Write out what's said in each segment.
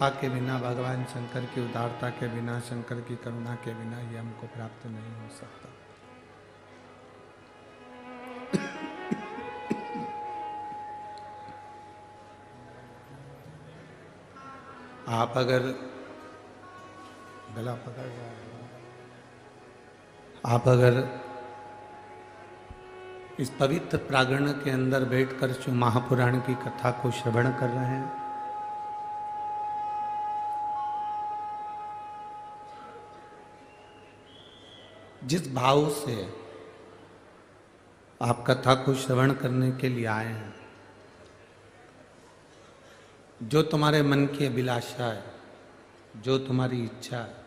कृपा के बिना, भगवान शंकर की उदारता के बिना, शंकर की करुणा के बिना ये हमको प्राप्त नहीं हो सकता। आप अगर गला पकड़ रहा है, आप अगर इस पवित्र प्रांगण के अंदर बैठकर जो महापुराण की कथा को श्रवण कर रहे हैं, जिस भाव से आप कथा को श्रवण करने के लिए आए हैं, जो तुम्हारे मन की अभिलाषा है, जो तुम्हारी इच्छा है,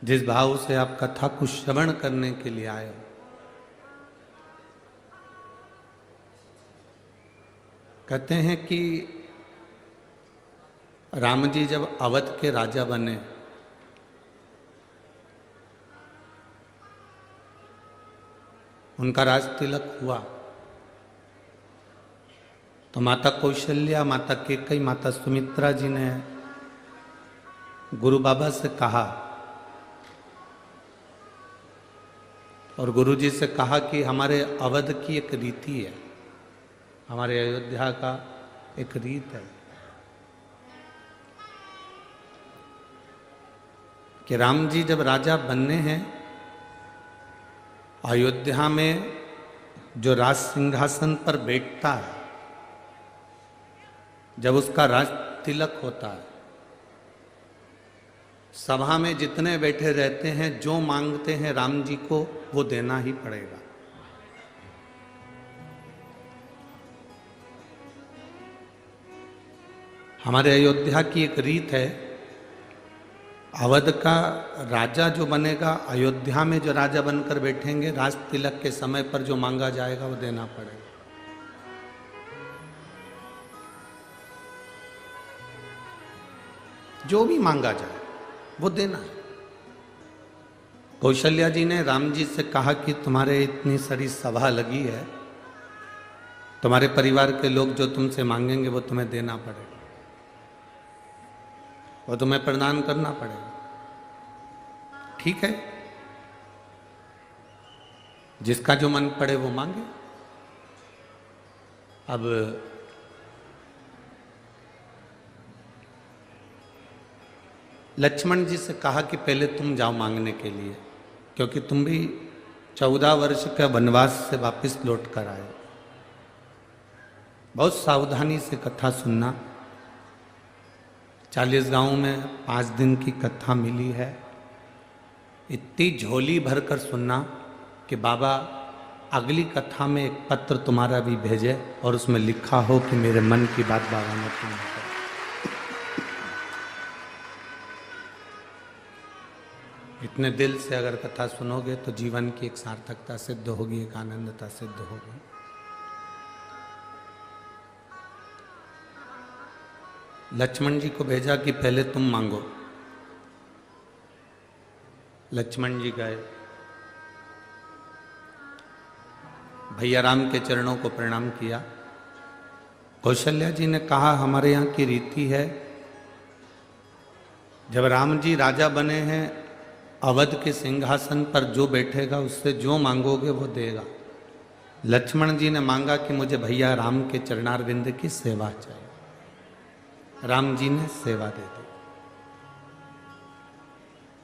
जिस भाव से आप कथा को श्रवण करने के लिए आए हो, कहते हैं कि राम जी जब अवध के राजा बने, उनका राज तिलक हुआ, तो माता कौशल्या, माता केकई, माता सुमित्रा जी ने गुरु बाबा से कहा, और गुरु जी से कहा कि हमारे अवध की एक रीति है, हमारे अयोध्या का एक रीत है कि राम जी जब राजा बनने हैं, अयोध्या में जो राज सिंहासन पर बैठता है, जब उसका राज तिलक होता है, सभा में जितने बैठे रहते हैं, जो मांगते हैं राम जी को वो देना ही पड़ेगा। हमारे अयोध्या की एक रीत है, अवध का राजा जो बनेगा, अयोध्या में जो राजा बनकर बैठेंगे, राज तिलक के समय पर जो मांगा जाएगा वो देना पड़ेगा। जो भी मांगा जाए वो देना है। कौशल्या जी ने राम जी से कहा कि तुम्हारे इतनी सारी सभा लगी है, तुम्हारे परिवार के लोग जो तुमसे मांगेंगे वो तुम्हें देना पड़ेगा, वो तुम्हें प्रदान करना पड़ेगा। ठीक है, जिसका जो मन पड़े वो मांगे। अब लक्ष्मण जी से कहा कि पहले तुम जाओ मांगने के लिए, क्योंकि तुम भी 14 वर्ष का वनवास से वापस लौट कर आए। बहुत सावधानी से कथा सुनना। 40 गांव में 5 दिन की कथा मिली है। इतनी झोली भरकर सुनना कि बाबा अगली कथा में एक पत्र तुम्हारा भी भेजे और उसमें लिखा हो कि मेरे मन की बात बाबा ने पूर्ण कर। इतने दिल से अगर कथा सुनोगे तो जीवन की एक सार्थकता सिद्ध होगी, एक आनंदता सिद्ध होगी। लक्ष्मण जी को भेजा कि पहले तुम मांगो। लक्ष्मण जी गए, भैया राम के चरणों को प्रणाम किया। कौशल्या जी ने कहा, हमारे यहाँ की रीति है, जब राम जी राजा बने हैं, अवध के सिंहासन पर जो बैठेगा उससे जो मांगोगे वो देगा। लक्ष्मण जी ने मांगा कि मुझे भैया राम के चरणारविंद की सेवा चाहिए। राम जी ने सेवा दे दी।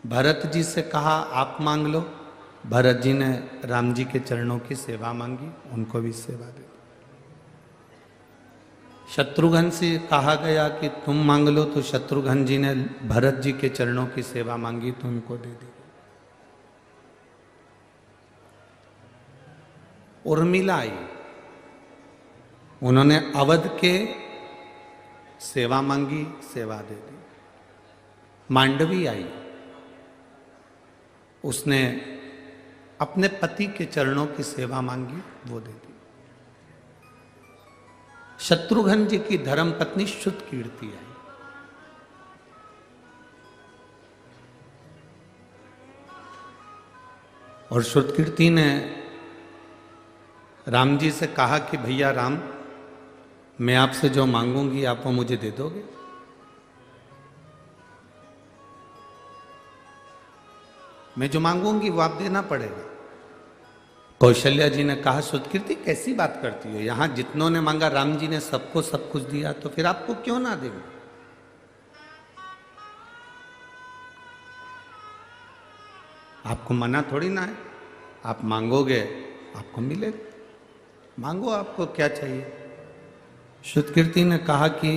भरत जी से कहा आप मांग लो। भरत जी ने राम जी के चरणों की सेवा मांगी, उनको भी सेवा दे दी। शत्रुघ्न से कहा गया कि तुम मांग लो, तो शत्रुघ्न जी ने भरत जी के चरणों की सेवा मांगी तो उनको दे दी। उर्मिला आई, उन्होंने अवध के सेवा मांगी, सेवा दे दी। मांडवी आई, उसने अपने पति के चरणों की सेवा मांगी, वो दे दी। शत्रुघ्न जी की धर्म पत्नी शुद्ध कीर्ति आई। और श्रुतकीर्ति ने राम जी से कहा कि भैया राम, मैं आपसे जो मांगूंगी आप वो मुझे दे दोगे? मैं जो मांगूंगी वो आप देना पड़ेगा। कौशल्या जी ने कहा, सुतकीर्ति कैसी बात करती हो, यहां जितनों ने मांगा राम जी ने सबको सब कुछ दिया, तो फिर आपको क्यों ना दें? आपको मना थोड़ी ना है, आप मांगोगे आपको मिलेगा, मांगो, आपको क्या चाहिए। सुतकीर्ति ने कहा कि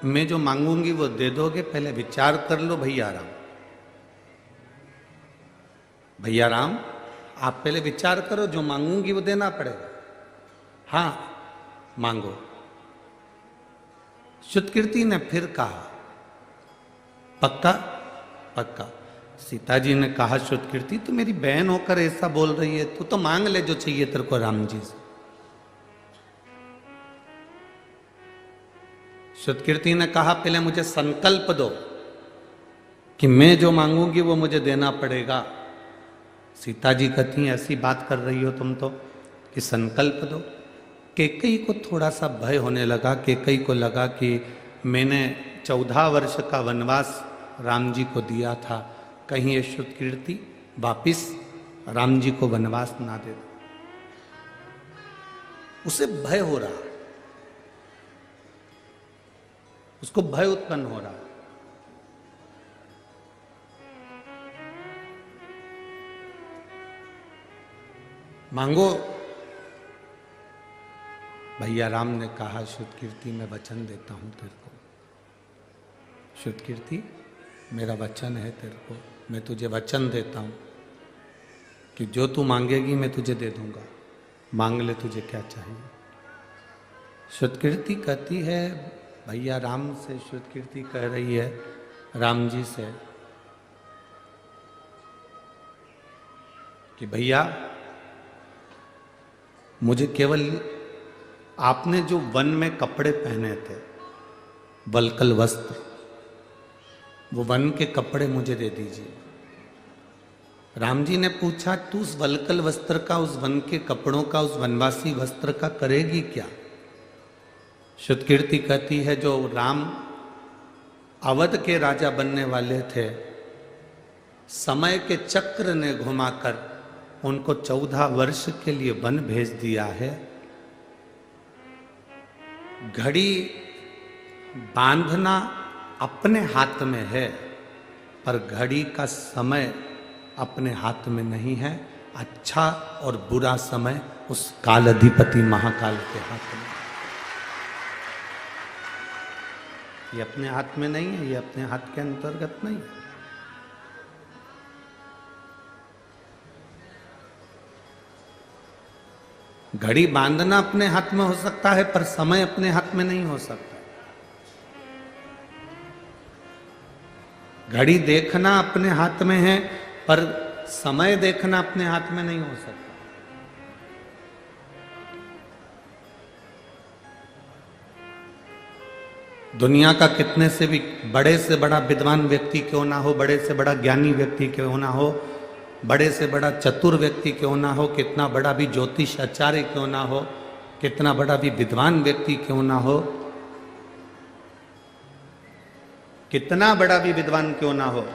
मैं जो मांगूंगी वो दे दोगे, पहले विचार कर लो भैया राम। भैया राम, आप पहले विचार करो, जो मांगूंगी वो देना पड़ेगा। हाँ मांगो। सुतकीर्ति ने फिर कहा, पक्का? पक्का। सीता जी ने कहा, सुतकीर्ति तू मेरी बहन होकर ऐसा बोल रही है, तू तो मांग ले जो चाहिए तेरे को राम जी से। सुतकीर्ति ने कहा, पहले मुझे संकल्प दो कि मैं जो मांगूंगी वो मुझे देना पड़ेगा। सीता जी कहती हैं, ऐसी बात कर रही हो तुम तो कि संकल्प दो। कैकेयी को थोड़ा सा भय होने लगा। कैकेयी को लगा कि मैंने 14 वर्ष का वनवास राम जी को दिया था, कहीं ये सुतकीर्ति वापिस राम जी को वनवास ना दे दे। उसे भय हो रहा, उसको भय उत्पन्न हो रहा। मांगो। भैया राम ने कहा, सुतकीर्ति मैं वचन देता हूं तेरे को। सुतकीर्ति मेरा वचन है तेरे को, मैं तुझे वचन देता हूं कि जो तू मांगेगी मैं तुझे दे दूंगा, मांग ले तुझे क्या चाहिए। सुतकीर्ति कहती है, भैया राम से सुतकीर्ति कह रही है राम जी से कि भैया मुझे केवल आपने जो वन में कपड़े पहने थे, वल्कल वस्त्र, वो वन के कपड़े मुझे दे दीजिए। राम जी ने पूछा, तू उस वल्कल वस्त्र का, उस वन के कपड़ों का, उस वनवासी वस्त्र का करेगी क्या? सुतकीर्ति कहती है, जो राम अवध के राजा बनने वाले थे, समय के चक्र ने घुमाकर उनको 14 वर्ष के लिए वन भेज दिया है। घड़ी बांधना अपने हाथ में है, पर घड़ी का समय अपने हाथ में नहीं है। अच्छा और बुरा समय उस काल अधिपति महाकाल के हाथ में। ये अपने हाथ में नहीं है, ये अपने हाथ के अंतर्गत नहीं है। घड़ी बांधना अपने हाथ में हो सकता है, पर समय अपने हाथ में नहीं हो सकता। घड़ी देखना अपने हाथ में है, पर समय देखना अपने हाथ में नहीं हो सकता। दुनिया का कितने से भी बड़े से बड़ा विद्वान व्यक्ति क्यों ना हो, बड़े से बड़ा ज्ञानी व्यक्ति क्यों ना हो, बड़े से बड़ा चतुर व्यक्ति क्यों ना हो, कितना बड़ा भी ज्योतिष आचार्य क्यों ना हो, कितना बड़ा भी विद्वान व्यक्ति क्यों ना हो, कितना बड़ा भी विद्वान क्यों ना हो,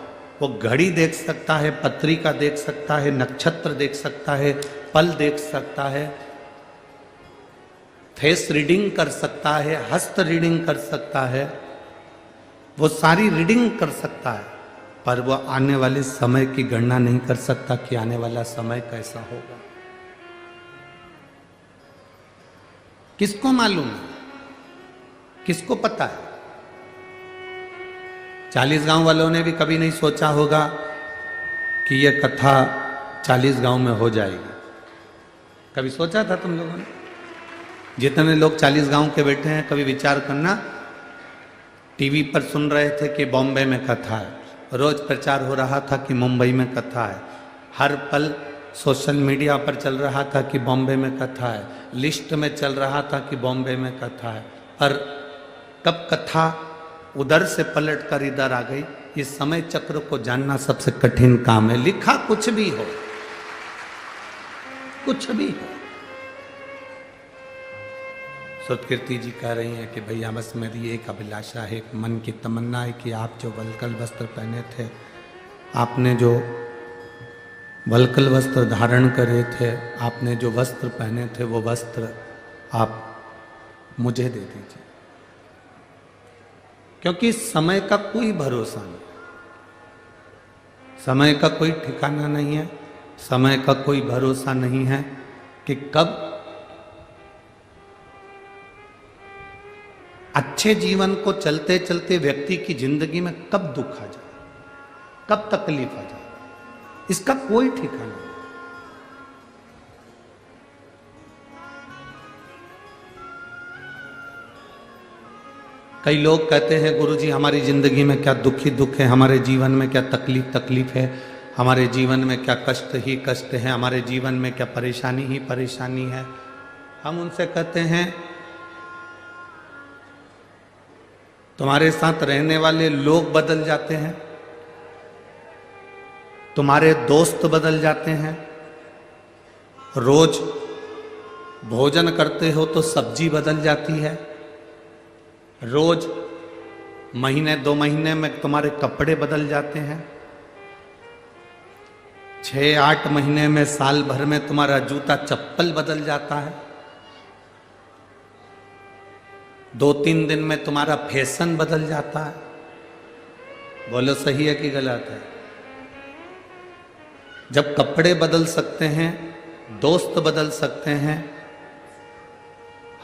वो घड़ी देख सकता है, पत्रिका देख सकता है, नक्षत्र देख सकता है, पल देख सकता है, फेस रीडिंग कर सकता है, हस्त रीडिंग कर सकता है, वो सारी रीडिंग कर सकता है, पर वो आने वाले समय की गणना नहीं कर सकता कि आने वाला समय कैसा होगा। किसको मालूम है? किसको पता है? 40 गांव वालों ने भी कभी नहीं सोचा होगा कि यह कथा 40 गांव में हो जाएगी। कभी सोचा था तुम लोगों ने? जितने लोग 40 गांव के बैठे हैं, कभी विचार करना, टीवी पर सुन रहे थे कि बॉम्बे में कथा है, रोज प्रचार हो रहा था कि मुंबई में कथा है, हर पल सोशल मीडिया पर चल रहा था कि बॉम्बे में कथा है, लिस्ट में चल रहा था कि बॉम्बे में कथा है, पर कब कथा उधर से पलट कर इधर आ गई, ये समय चक्र को जानना सबसे कठिन काम है। लिखा कुछ भी हो, कुछ भी हो, सुतकीर्ति जी कह रही हैं कि भैया बस मेरी एक अभिलाषा है, एक मन की तमन्ना है कि आप जो वलकल वस्त्र पहने थे, आपने जो वलकल वस्त्र धारण करे थे, आपने जो वस्त्र पहने थे, वो वस्त्र आप मुझे दे दीजिए, क्योंकि समय का कोई भरोसा नहीं, समय का कोई ठिकाना नहीं है, समय का कोई भरोसा नहीं है कि कब अच्छे जीवन को चलते चलते व्यक्ति की जिंदगी में कब दुख आ जाए, कब तकलीफ आ जाए, इसका कोई ठिकाना नहीं। कई लोग कहते हैं गुरुजी हमारी जिंदगी में क्या दुख ही दुख है, हमारे जीवन में क्या तकलीफ है, हमारे जीवन में क्या कष्ट ही कष्ट है, हमारे जीवन में क्या परेशानी ही परेशानी है। हम उनसे कहते हैं तुम्हारे साथ रहने वाले लोग बदल जाते हैं, तुम्हारे दोस्त बदल जाते हैं, रोज भोजन करते हो तो सब्जी बदल जाती है, रोज महीने 2 महीने में तुम्हारे कपड़े बदल जाते हैं, 6-8 महीने में साल भर में तुम्हारा जूता चप्पल बदल जाता है, 2-3 दिन में तुम्हारा फैशन बदल जाता है। बोलो सही है कि गलत है? जब कपड़े बदल सकते हैं, दोस्त बदल सकते हैं,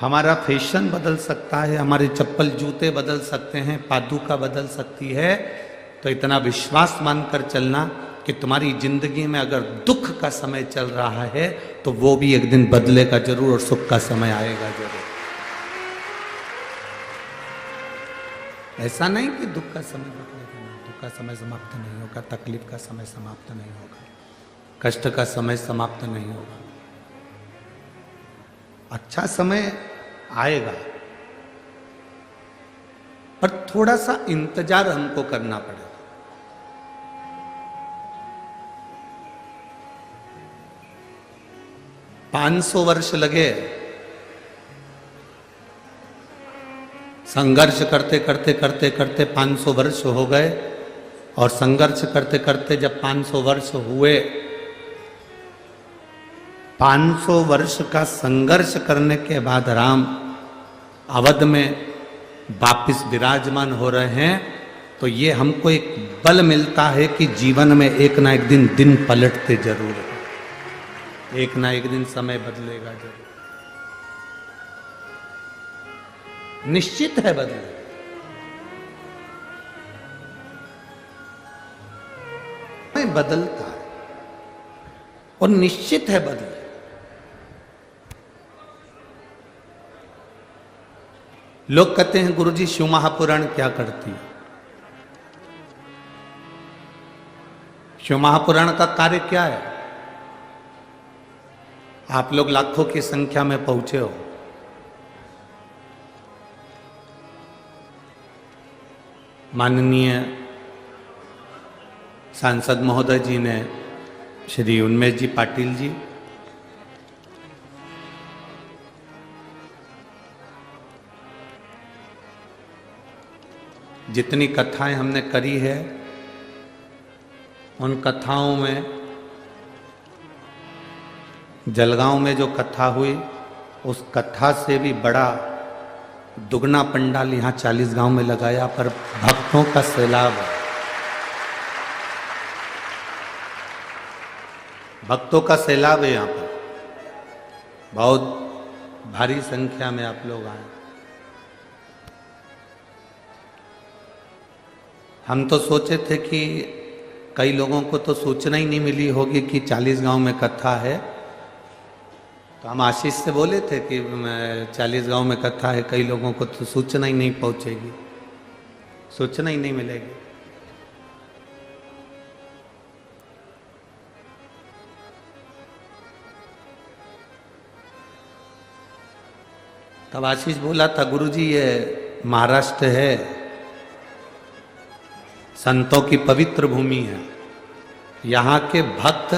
हमारा फैशन बदल सकता है, हमारे चप्पल जूते बदल सकते हैं, पादुका बदल सकती है, तो इतना विश्वास मानकर चलना कि तुम्हारी जिंदगी में अगर दुख का समय चल रहा है तो वो भी एक दिन बदलेगा जरूर और सुख का समय आएगा जरूर। ऐसा नहीं कि दुख का समय बदलेगा नहीं, दुख का समय समाप्त नहीं होगा, तकलीफ का समय समाप्त नहीं होगा, कष्ट का समय समाप्त नहीं होगा, अच्छा समय आएगा, पर थोड़ा सा इंतजार हमको करना पड़ेगा। पांच 500 वर्ष लगे संघर्ष करते करते करते करते 500 वर्ष हो गए, और संघर्ष करते करते जब 500 वर्ष हुए, 500 वर्ष का संघर्ष करने के बाद राम अवध में वापिस विराजमान हो रहे हैं, तो ये हमको एक बल मिलता है कि जीवन में एक ना एक दिन पलटते जरूर है, एक ना एक दिन समय बदलेगा जरूर, निश्चित है बदलेगा। समय बदलता है और निश्चित है बदले। लोग कहते हैं गुरुजी शिव महापुराण क्या करती है? शिव महापुराण का कार्य क्या है? आप लोग लाखों की संख्या में पहुंचे हो, माननीय सांसद महोदय जी ने, श्री उन्मेष जी पाटिल जी, जितनी कथाएं हमने करी है, उन कथाओं में जलगांव में जो कथा हुई, उस कथा से भी बड़ा दुगना पंडाल यहाँ 40 गांव में लगाया, पर भक्तों का सैलाब है, भक्तों का सैलाब है यहाँ पर, बहुत भारी संख्या में आप लोग आए। हम तो सोचे थे कि कई लोगों को तो सूचना ही नहीं मिली होगी कि 40 गांव में कथा है, तो हम आशीष से बोले थे कि 40 गांव में कथा है, कई लोगों को तो सूचना ही नहीं पहुंचेगी, सूचना ही नहीं मिलेगी। तब आशीष बोला था गुरुजी ये महाराष्ट्र है, संतों की पवित्र भूमि है, यहाँ के भक्त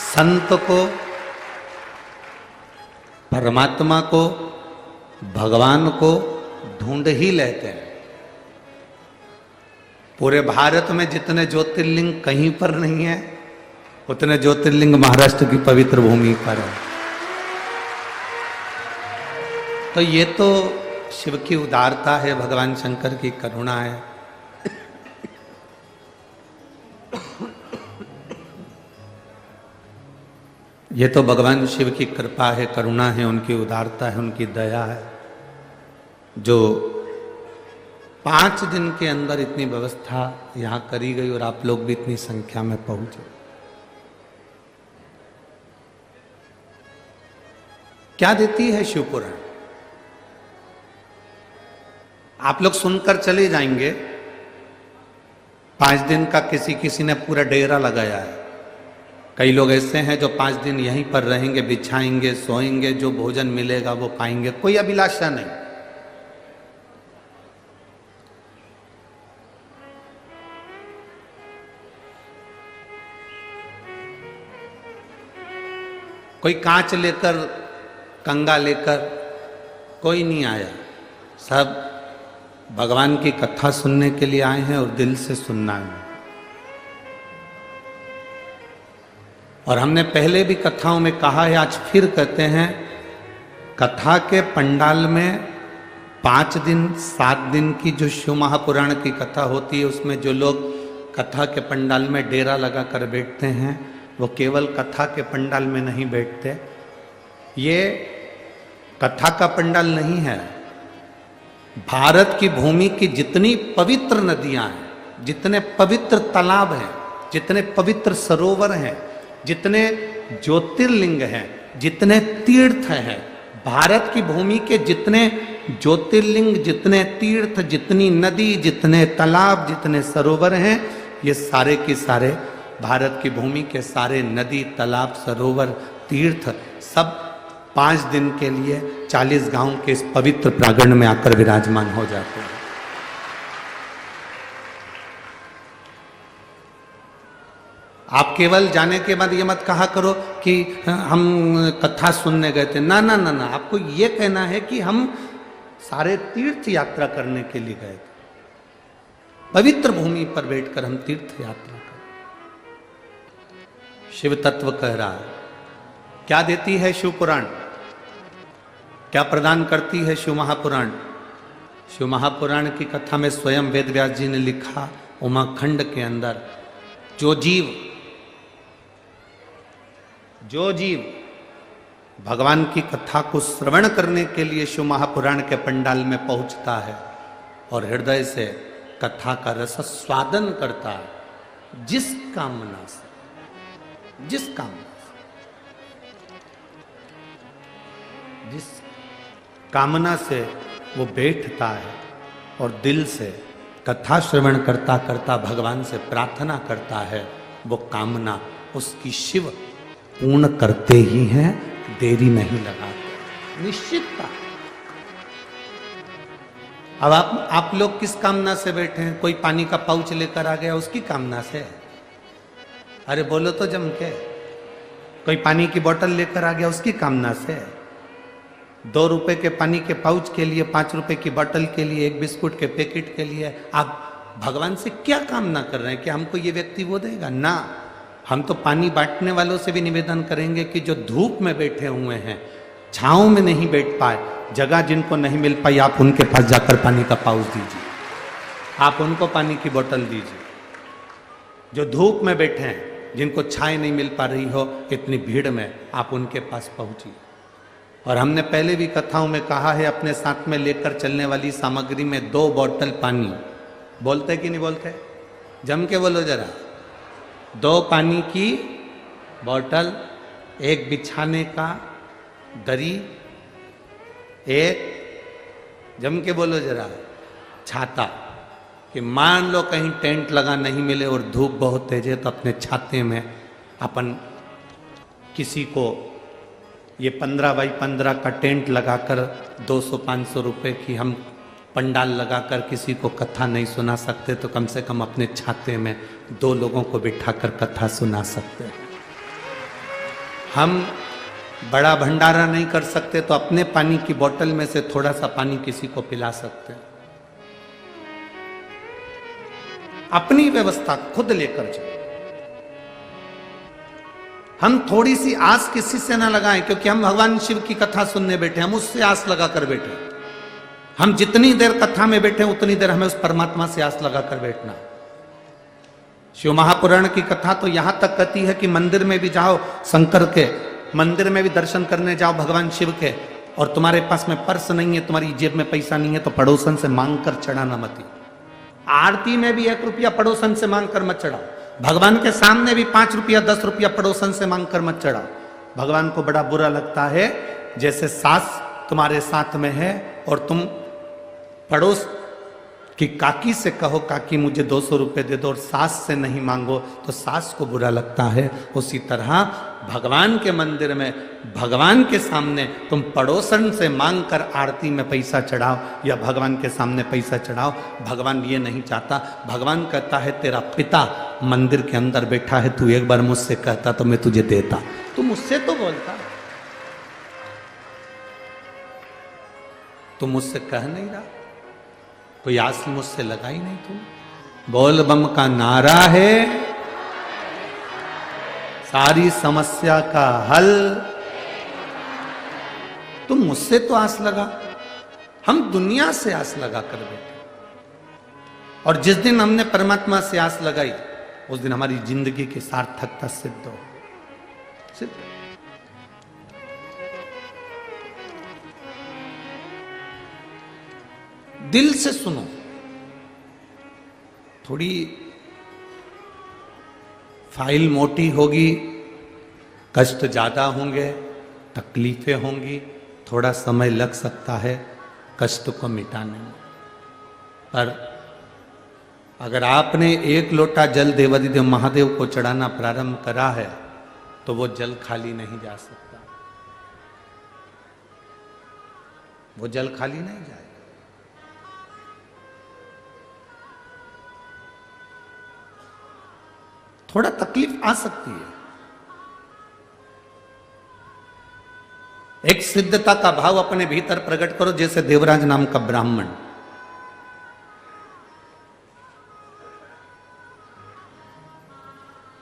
संत को परमात्मा को, भगवान को ढूंढ ही लेते हैं। पूरे भारत में जितने ज्योतिर्लिंग कहीं पर नहीं है, उतने ज्योतिर्लिंग महाराष्ट्र की पवित्र भूमि पर है। तो ये तो शिव की उदारता है, भगवान शंकर की करुणा है। ये तो भगवान शिव की कृपा है, करुणा है, उनकी उदारता है, उनकी दया है, जो 5 दिन के अंदर इतनी व्यवस्था यहां करी गई और आप लोग भी इतनी संख्या में पहुंचे। क्या देती है शिवपुराण? आप लोग सुनकर चले जाएंगे। 5 दिन का किसी ने पूरा डेरा लगाया है। कई लोग ऐसे हैं जो 5 दिन यहीं पर रहेंगे, बिछाएंगे, सोएंगे, जो भोजन मिलेगा वो पाएंगे, कोई अभिलाषा नहीं। कोई कांच लेकर, कंगा लेकर कोई नहीं आया। सब भगवान की कथा सुनने के लिए आए हैं और दिल से सुनना है। और हमने पहले भी कथाओं में कहा है, आज फिर कहते हैं, कथा के पंडाल में 5 दिन 7 दिन की जो शिव महापुराण की कथा होती है, उसमें जो लोग कथा के पंडाल में डेरा लगा कर बैठते हैं, वो केवल कथा के पंडाल में नहीं बैठते। ये कथा का पंडाल नहीं है। भारत की भूमि की जितनी पवित्र नदियां हैं, जितने पवित्र तालाब हैं, जितने पवित्र सरोवर हैं, जितने ज्योतिर्लिंग हैं, जितने तीर्थ हैं, भारत की भूमि के जितने ज्योतिर्लिंग, जितने तीर्थ, जितनी नदी, जितने तालाब, जितने सरोवर हैं, ये सारे के सारे भारत की भूमि के सारे नदी, तालाब, सरोवर, तीर्थ सब 5 दिन के लिए 40 गांव के इस पवित्र प्रांगण में आकर विराजमान हो जाते हैं। आप केवल जाने के बाद ये मत कहा करो कि हम कथा सुनने गए थे। ना ना ना ना, आपको ये कहना है कि हम सारे तीर्थ यात्रा करने के लिए गए थे। पवित्र भूमि पर बैठकर हम तीर्थ यात्रा कर। शिव तत्व कह रहा है। क्या देती है शिव पुराण? क्या प्रदान करती है शिव महापुराण? शिव महापुराण की कथा में स्वयं वेद व्यास जी ने लिखा, उमाखंड के अंदर जो जीव भगवान की कथा को श्रवण करने के लिए शिव महापुराण के पंडाल में पहुंचता है और हृदय से कथा का रस स्वादन करता है, जिस कामना से जिस कामना से वो बैठता है और दिल से कथा श्रवण करता करता भगवान से प्रार्थना करता है, वो कामना उसकी शिव पूर्ण करते ही हैं, देरी नहीं लगाते, निश्चितता। अब आप लोग किस कामना से बैठे हैं? कोई पानी का पाउच लेकर आ गया, उसकी कामना से? अरे बोलो तो जम के। कोई पानी की बोतल लेकर आ गया, उसकी कामना से? 2 रुपए के पानी के पाउच के लिए, 5 रुपए की बोतल के लिए, 1 बिस्कुट के पैकेट के लिए आप भगवान से क्या कामना कर रहे हैं कि हमको ये व्यक्ति वो देगा? ना, हम तो पानी बांटने वालों से भी निवेदन करेंगे कि जो धूप में बैठे हुए हैं, छांव में नहीं बैठ पाए, जगह जिनको नहीं मिल पाई, आप उनके पास जाकर पानी का पाउच दीजिए, आप उनको पानी की बोतल दीजिए। जो धूप में बैठे हैं, जिनको छाए नहीं मिल पा रही हो इतनी भीड़ में, आप उनके पास पहुंचिए। और हमने पहले भी कथाओं में कहा है, अपने साथ में लेकर चलने वाली सामग्री में 2 बोतल पानी, बोलते कि नहीं बोलते? जम के बोलो जरा। 2 पानी की बोतल, 1 बिछाने का दरी, 1 जम के बोलो जरा छाता, कि मान लो कहीं टेंट लगा नहीं मिले और धूप बहुत तेज है, तो अपने छाते में अपन किसी को ये 15 बाई 15 का टेंट लगाकर 200-500 रुपए की हम पंडाल लगाकर किसी को कथा नहीं सुना सकते, तो कम से कम अपने छाते में 2 लोगों को बिठाकर कथा सुना सकते हैं। हम बड़ा भंडारा नहीं कर सकते तो अपने पानी की बोतल में से थोड़ा सा पानी किसी को पिला सकते हैं। अपनी व्यवस्था खुद लेकर जाओ। हम थोड़ी सी आस किसी से ना लगाएं, क्योंकि हम भगवान शिव की कथा सुनने बैठे, हम उससे आस लगाकर बैठे। हम जितनी देर कथा में बैठे उतनी देर हमें उस परमात्मा से आस लगाकर बैठना। शिव महापुराण की कथा तो यहां तक कहती है कि मंदिर में भी जाओ, शंकर के मंदिर में भी दर्शन करने जाओ भगवान शिव के, और तुम्हारे पास में पर्स नहीं है, तुम्हारी जेब में पैसा नहीं है, तो पड़ोसन से मांग कर चढ़ाना मत। आरती में भी 1 रुपया पड़ोसन से मांग कर मत चढ़ाओ। भगवान के सामने भी 5 रुपया 10 रुपया पड़ोसन से मांग कर मत चढ़ाओ। भगवान को बड़ा बुरा लगता है जैसे सास तुम्हारे साथ में है और तुम पड़ोस कि काकी से कहो काकी मुझे 200 रुपए दे दो, और सास से नहीं मांगो तो सास को बुरा लगता है। उसी तरह भगवान के मंदिर में भगवान के सामने तुम पड़ोसन से मांग कर आरती में पैसा चढ़ाओ या भगवान के सामने पैसा चढ़ाओ, भगवान ये नहीं चाहता। भगवान कहता है तेरा पिता मंदिर के अंदर बैठा है, तू एक बार मुझसे कहता तो मैं तुझे देता, तू मुझसे तो बोलता, तू मुझसे कह नहीं रहा, कोई आस मुझसे लगाई नहीं। तुम बोल बम का नारा है सारी समस्या का हल, तुम मुझसे तो आस लगा। हम दुनिया से आस लगा कर बैठे, और जिस दिन हमने परमात्मा से आस लगाई उस दिन हमारी जिंदगी की सार्थकता सिद्ध हो। सिद्ध दिल से सुनो। थोड़ी फाइल मोटी होगी, कष्ट ज्यादा होंगे, तकलीफें होंगी, थोड़ा समय लग सकता है कष्ट को मिटाने में, पर अगर आपने 1 लोटा जल देवाधिदेव महादेव को चढ़ाना प्रारंभ करा है तो वो जल खाली नहीं जा सकता, वो जल खाली नहीं जाएगा। थोड़ा तकलीफ आ सकती है। एक सिद्धता का भाव अपने भीतर प्रकट करो, जैसे देवराज नाम का ब्राह्मण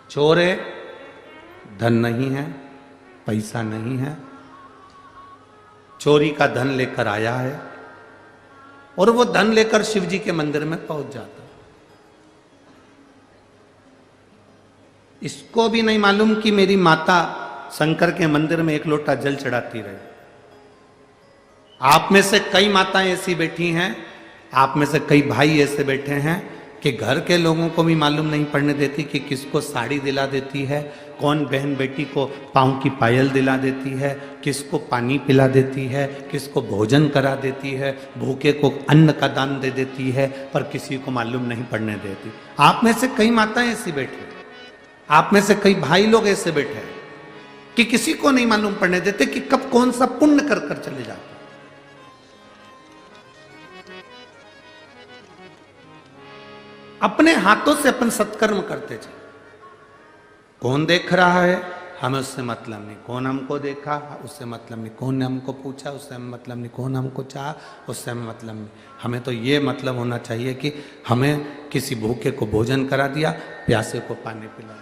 चोर है, धन नहीं है, पैसा नहीं है, चोरी का धन लेकर आया है और वो धन लेकर शिव जी के मंदिर में पहुंच जाता। इसको भी नहीं मालूम कि मेरी माता शंकर के मंदिर में 1 लोटा जल चढ़ाती रहे। आप में से कई माताएं ऐसी बैठी हैं, आप में से कई भाई ऐसे बैठे हैं कि घर के लोगों को भी मालूम नहीं पड़ने देती कि किसको साड़ी दिला देती है, कौन बहन बेटी को पाँव की पायल दिला देती है, किसको पानी पिला देती है, किसको भोजन करा देती है, भूखे को अन्न का दान दे देती है, पर किसी को मालूम नहीं पड़ने देती। आप में से कई माताएं ऐसी बैठी हैं, आप में से कई भाई लोग ऐसे बैठे हैं कि किसी को नहीं मालूम पड़ने देते कि कब कौन सा पुण्य कर कर चले जाते। अपने हाथों से अपन सत्कर्म करते चले। कौन देख रहा है हमें उससे मतलब नहीं, कौन हमको देखा उससे मतलब नहीं, कौन ने हमको पूछा उससे हमें मतलब नहीं, कौन हमको चाहा उससे हमें मतलब नहीं। हमें तो ये मतलब होना चाहिए कि हमें किसी भूखे को भोजन करा दिया, प्यासे को पानी पिला दिया।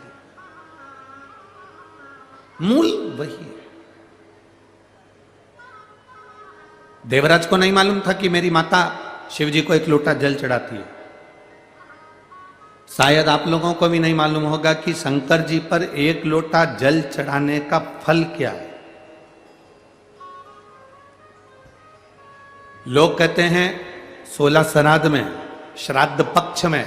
मूल वही है। देवराज को नहीं मालूम था कि मेरी माता शिव जी को 1 लोटा जल चढ़ाती है। शायद आप लोगों को भी नहीं मालूम होगा कि शंकर जी पर 1 लोटा जल चढ़ाने का फल क्या है। लोग कहते हैं 16 श्राद्ध में, श्राद्ध पक्ष में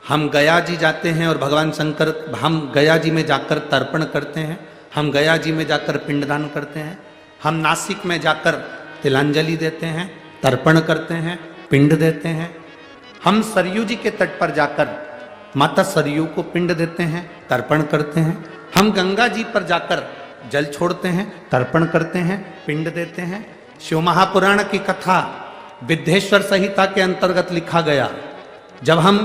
हम गया जी जाते हैं और भगवान शंकर, हम गया जी में जाकर तर्पण करते हैं, हम गया जी में जाकर पिंडदान करते हैं, हम नासिक में जाकर तिलांजलि देते हैं, तर्पण करते हैं, पिंड देते हैं, हम सरयू जी के तट पर जाकर माता सरयू को पिंड देते हैं, तर्पण करते हैं, हम गंगा जी पर जाकर जल छोड़ते हैं, तर्पण करते हैं, पिंड देते हैं। शिव महापुराण की कथा विद्येश्वर संहिता के अंतर्गत लिखा गया, जब हम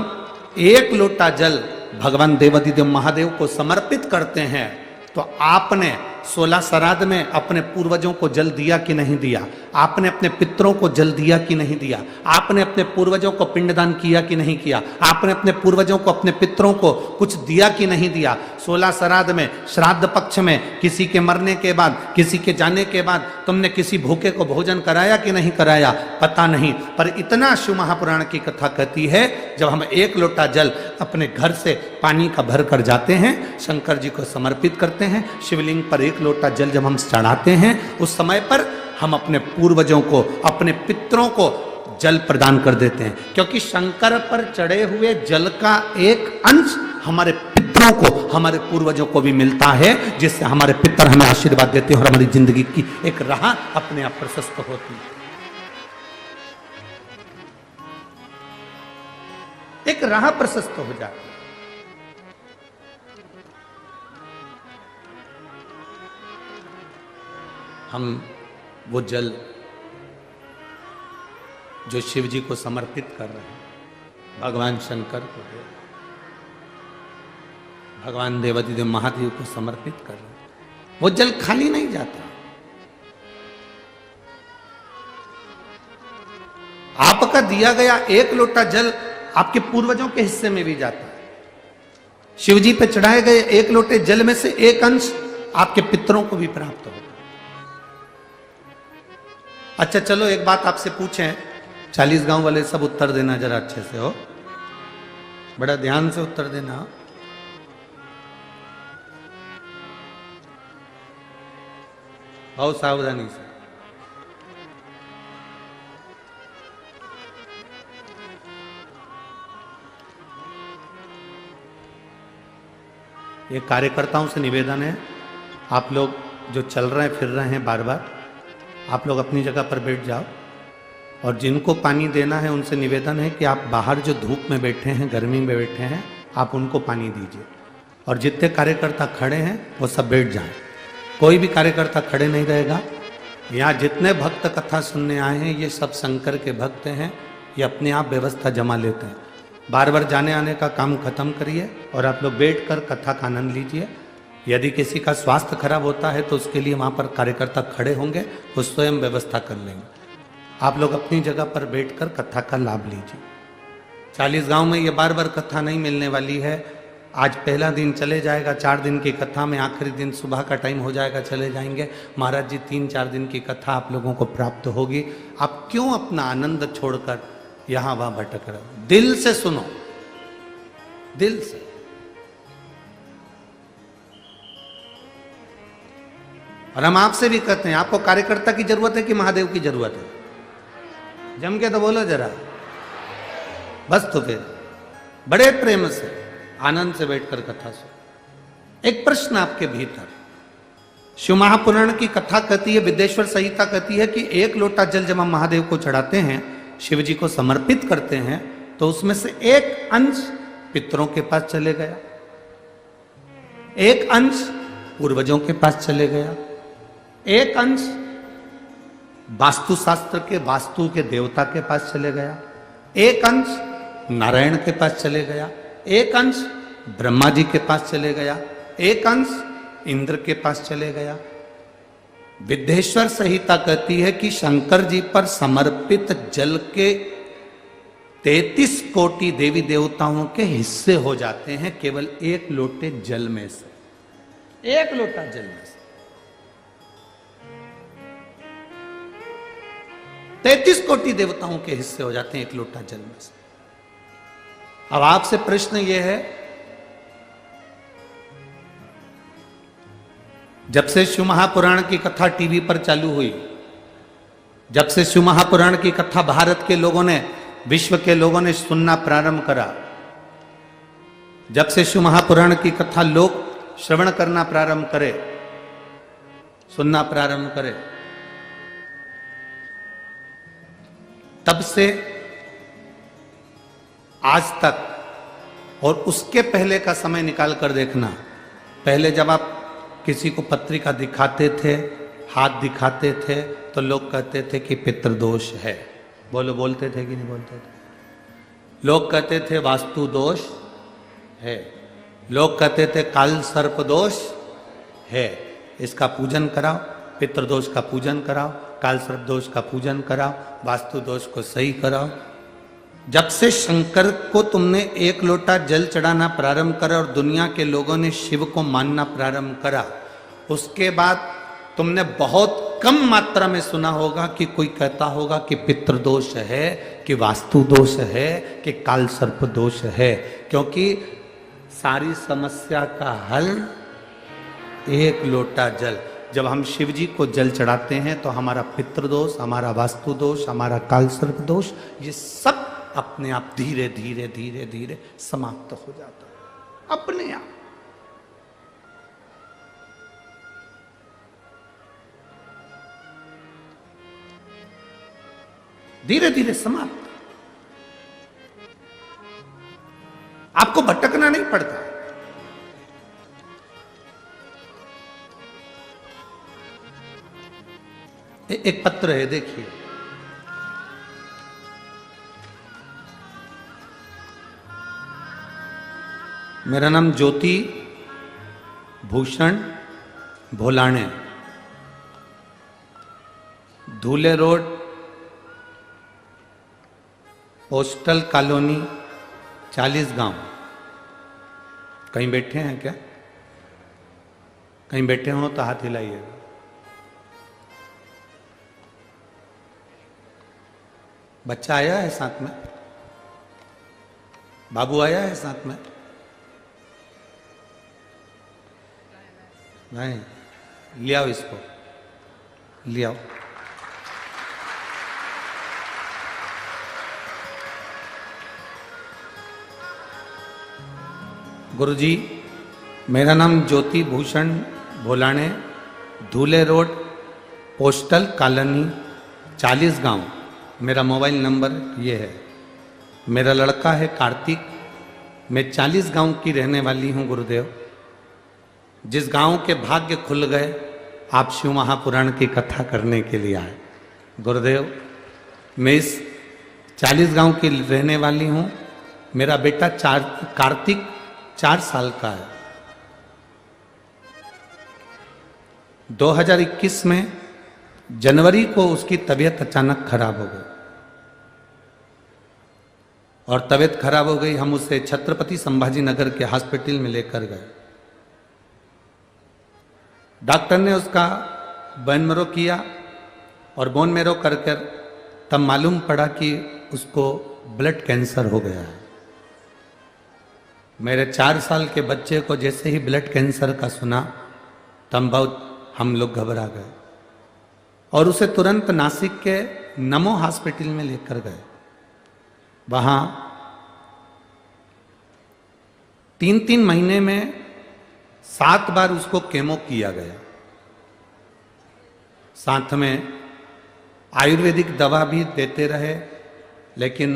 1 लोटा जल भगवान देवाधिदेव महादेव को समर्पित करते हैं तो आपने 16 श्राद्ध में अपने पूर्वजों को जल दिया कि नहीं दिया? आपने अपने पितरों को जल दिया कि नहीं दिया? आपने अपने पूर्वजों को पिंडदान किया कि नहीं किया? आपने अपने पूर्वजों को, अपने पितरों को कुछ दिया कि नहीं दिया? 16 श्राद्ध में, श्राद्ध पक्ष में, किसी के मरने के बाद, किसी के जाने के बाद तुमने किसी भूखे को भोजन कराया कि नहीं कराया? पता नहीं। पर इतना शिव महापुराण की कथा कहती है, जब हम एक लोटा जल अपने घर से पानी का भर कर जाते हैं, शंकर जी को समर्पित करते हैं, शिवलिंग पर एक लोटा जल जब हम चढ़ाते हैं, उस समय पर हम अपने पूर्वजों को, अपने पितरों को जल प्रदान कर देते हैं। क्योंकि शंकर पर चढ़े हुए जल का एक अंश हमारे पितरों को, हमारे पूर्वजों को भी मिलता है, जिससे हमारे पितर हमें आशीर्वाद देते हैं और हमारी जिंदगी की एक राह अपने आप प्रशस्त होती है, एक राह प्रशस्त हो जाती है। हम वो जल जो शिव जी को समर्पित कर रहे हैं, भगवान शंकर को, भगवान देवाधिदेव महादेव को समर्पित कर रहे हैं, वो जल खाली नहीं जाता। आपका दिया गया एक लोटा जल आपके पूर्वजों के हिस्से में भी जाता है। शिव जी पे चढ़ाए गए एक लोटे जल में से एक अंश आपके पितरों को भी प्राप्त होगा। अच्छा चलो एक बात आपसे पूछें, 40 गांव वाले सब उत्तर देना जरा अच्छे से, हो बड़ा ध्यान से उत्तर देना। बहुत सावधानी से। ये कार्यकर्ताओं से निवेदन है, आप लोग जो चल रहे हैं फिर रहे हैं बार बार, आप लोग अपनी जगह पर बैठ जाओ, और जिनको पानी देना है उनसे निवेदन है कि आप बाहर जो धूप में बैठे हैं, गर्मी में बैठे हैं, आप उनको पानी दीजिए। और जितने कार्यकर्ता खड़े हैं वो सब बैठ जाएं, कोई भी कार्यकर्ता खड़े नहीं रहेगा। यहाँ जितने भक्त कथा सुनने आए हैं ये सब शंकर के भक्त हैं, ये अपने आप व्यवस्था जमा लेते हैं। बार बार जाने आने का काम खत्म करिए और आप लोग बैठकर कथा का आनंद लीजिए। यदि किसी का स्वास्थ्य खराब होता है तो उसके लिए वहाँ पर कार्यकर्ता खड़े होंगे, वो स्वयं व्यवस्था कर लेंगे। आप लोग अपनी जगह पर बैठकर कथा का लाभ लीजिए। 40 गांव में ये बार बार कथा नहीं मिलने वाली है। आज पहला दिन चले जाएगा, 4 दिन की कथा में आखिरी दिन सुबह का टाइम हो जाएगा, चले जाएंगे। महाराज जी 3-4 दिन की कथा आप लोगों को प्राप्त होगी। आप क्यों अपना आनंद छोड़कर यहाँ वहाँ भटक रहे हो? दिल से सुनो, दिल से। और हम आपसे भी कहते हैं, आपको कार्यकर्ता की जरूरत है कि महादेव की जरूरत है? जम के तो बोलो जरा, बस। तो फिर बड़े प्रेम से, आनंद से बैठकर कथा सुनो। एक प्रश्न आपके भीतर, शिव महापुराण की कथा कहती है, विदेश्वर संहिता कहती है कि एक लोटा जल जब हम महादेव को चढ़ाते हैं, शिव जी को समर्पित करते हैं, तो उसमें से एक अंश पितरों के पास चले गया, एक अंश पूर्वजों के पास चले गया, एक अंश वास्तुशास्त्र के, वास्तु के देवता के पास चले गया, एक अंश नारायण के पास चले गया, एक अंश ब्रह्मा जी के पास चले गया, एक अंश इंद्र के पास चले गया। विदेश्वर संहिता कहती है कि शंकर जी पर समर्पित जल के 33 कोटि देवी देवताओं के हिस्से हो जाते हैं केवल एक लोटे जल में से, एक लोटा जल में से। 33 कोटि देवताओं के हिस्से हो जाते हैं एक लोटा जल में से। अब आपसे प्रश्न यह है, जब से शिव महापुराण की कथा टीवी पर चालू हुई, जब से शिव महापुराण की कथा भारत के लोगों ने, विश्व के लोगों ने सुनना प्रारंभ करा, जब से शिव महापुराण की कथा लोग श्रवण करना प्रारंभ करे, सुनना प्रारंभ करे, तब से आज तक, और उसके पहले का समय निकाल कर देखना, पहले जब आप किसी को पत्रिका दिखाते थे, हाथ दिखाते थे, तो लोग कहते थे कि पितृदोष है। बोलो, बोलते थे कि नहीं बोलते थे? लोग कहते थे वास्तु दोष है, लोग कहते थे काल सर्प दोष है, इसका पूजन कराओ, पितृदोष का पूजन कराओ, काल सर्प दोष का पूजन कराओ, वास्तु दोष को सही कराओ। जब से शंकर को तुमने एक लोटा जल चढ़ाना प्रारंभ करा और दुनिया के लोगों ने शिव को मानना प्रारंभ करा, उसके बाद तुमने बहुत कम मात्रा में सुना होगा कि कोई कहता होगा कि पितृदोष है, कि वास्तु दोष है, कि काल सर्प दोष है। क्योंकि सारी समस्या का हल एक लोटा जल। जब हम शिव जी को जल चढ़ाते हैं तो हमारा पितृदोष, हमारा वास्तु दोष, हमारा काल सर्प दोष, ये सब अपने आप धीरे धीरे धीरे धीरे समाप्त हो जाता है, अपने आप। धीरे धीरे समाप्त। आपको भटकना नहीं पड़ता। एक पत्र है, देखिए। मेरा नाम ज्योति भूषण भोलाने, धूले रोड, पोस्टल कॉलोनी, 40 गांव। कहीं बैठे हैं क्या? कहीं बैठे हो तो हाथ हिलाइएगा। बच्चा आया है साथ में? बाबू आया है साथ में? नहीं, ले आओ इसको, ले आओ। गुरुजी, मेरा नाम ज्योति भूषण भोलाने, धूले रोड, पोस्टल कॉलोनी, 40 गांव। मेरा मोबाइल नंबर ये है। मेरा लड़का है कार्तिक। मैं 40 गांव की रहने वाली हूँ गुरुदेव। जिस गांव के भाग्य खुल गए, आप शिव महापुराण की कथा करने के लिए आए। गुरुदेव, मैं इस 40 गांव की रहने वाली हूँ। मेरा बेटा कार्तिक 4 साल का है। 2021 में जनवरी को उसकी तबीयत अचानक खराब हो गई और तबीयत खराब हो गई। हम उसे छत्रपति संभाजी नगर के हॉस्पिटल में लेकर गए। डॉक्टर ने उसका बोन मैरो किया और बोन मैरो कर तब मालूम पड़ा कि उसको ब्लड कैंसर हो गया है। मेरे 4 साल के बच्चे को जैसे ही ब्लड कैंसर का सुना, तब बहुत हम लोग घबरा गए और उसे तुरंत नासिक के नमो हॉस्पिटल में लेकर गए। वहाँ 3-3 महीने में 7 बार उसको केमो किया गया। साथ में आयुर्वेदिक दवा भी देते रहे, लेकिन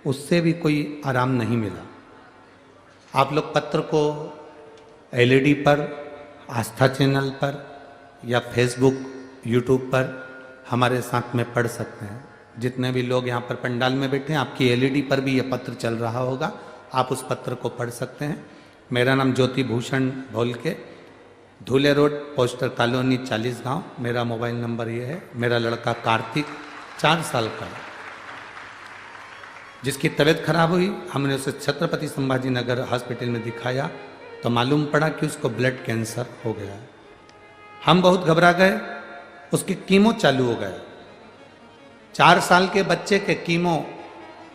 उससे भी कोई आराम नहीं मिला। आप लोग पत्र को एलईडी पर, आस्था चैनल पर या फेसबुक, यूट्यूब पर हमारे साथ में पढ़ सकते हैं। जितने भी लोग यहाँ पर पंडाल में बैठे हैं, आपकी एलईडी पर भी ये पत्र चल रहा होगा, आप उस पत्र को पढ़ सकते हैं। मेरा नाम ज्योति भूषण भोल के, धूले रोड, पोस्टर कॉलोनी, 40 गांव। मेरा मोबाइल नंबर ये है। मेरा लड़का कार्तिक 4 साल का है, जिसकी तबीयत खराब हुई। हमने उसे छत्रपति संभाजी नगर हॉस्पिटल में दिखाया तो मालूम पड़ा कि उसको ब्लड कैंसर हो गया है। हम बहुत घबरा गए। उसके कीमो चालू हो गए। 4 साल के बच्चे के कीमो,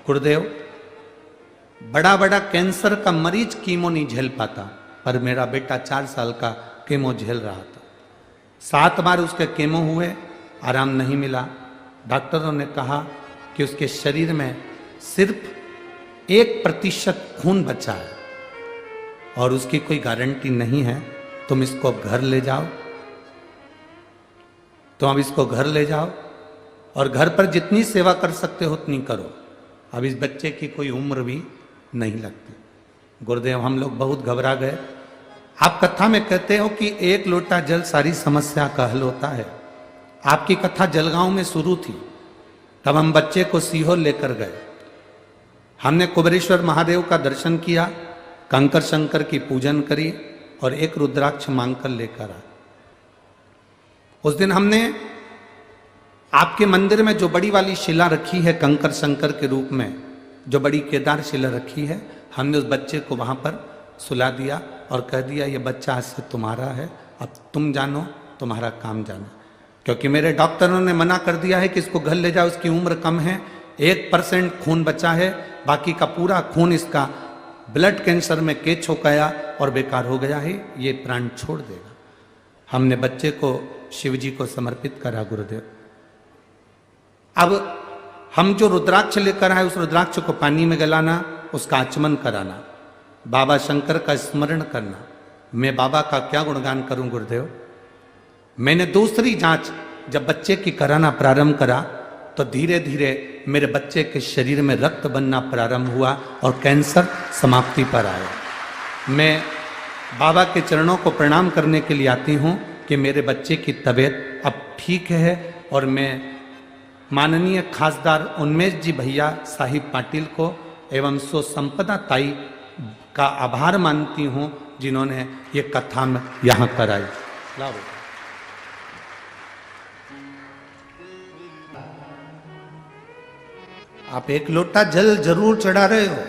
गुरुदेव, बड़ा बड़ा कैंसर का मरीज कीमो नहीं झेल पाता, पर मेरा बेटा 4 साल का कीमो झेल रहा था। 7 बार उसके कीमो हुए, आराम नहीं मिला। डॉक्टरों ने कहा कि उसके शरीर में सिर्फ 1% खून बचा है और उसकी कोई गारंटी नहीं है। तुम इसको घर ले जाओ, तो अब इसको घर ले जाओ और घर पर जितनी सेवा कर सकते हो उतनी करो। अब इस बच्चे की कोई उम्र भी नहीं लगती। गुरुदेव, हम लोग बहुत घबरा गए। आप कथा में कहते हो कि 1 लोटा जल सारी समस्या का हल होता है। आपकी कथा जलगांव में शुरू थी, तब हम बच्चे को सीहोर लेकर गए। हमने कुबेरेश्वर महादेव का दर्शन किया, कंकर शंकर की पूजन करी और एक रुद्राक्ष मांगकर लेकर आए। उस दिन हमने आपके मंदिर में जो बड़ी वाली शिला रखी है कंकर शंकर के रूप में, जो बड़ी केदार शिला रखी है, हमने उस बच्चे को वहां पर सुला दिया और कह दिया ये बच्चा आज से तुम्हारा है, अब तुम जानो, तुम्हारा काम जानो। क्योंकि मेरे डॉक्टरों ने मना कर दिया है कि इसको घर ले जाओ, इसकी उम्र कम है, 1% खून बचा है, बाकी का पूरा खून इसका ब्लड कैंसर में कैच हो गया और बेकार हो गया है, ये प्राण छोड़ देगा। हमने बच्चे को शिव जी को समर्पित करा गुरुदेव। अब हम जो रुद्राक्ष लेकर आए उस रुद्राक्ष को पानी में गलाना, उसका आचमन कराना, बाबा शंकर का स्मरण करना। मैं बाबा का क्या गुणगान करूं गुरुदेव। मैंने दूसरी जांच जब बच्चे की कराना प्रारंभ करा तो धीरे धीरे मेरे बच्चे के शरीर में रक्त बनना प्रारंभ हुआ और कैंसर समाप्ति पर आया। मैं बाबा के चरणों को प्रणाम करने के लिए आती हूँ कि मेरे बच्चे की तबीयत अब ठीक है और मैं माननीय खासदार उन्मेष जी भैया साहिब पाटिल को एवं सो संपदा ताई का आभार मानती हूँ जिन्होंने ये कथा में यहाँ कराई। आप एक लोटा जल जरूर चढ़ा रहे हो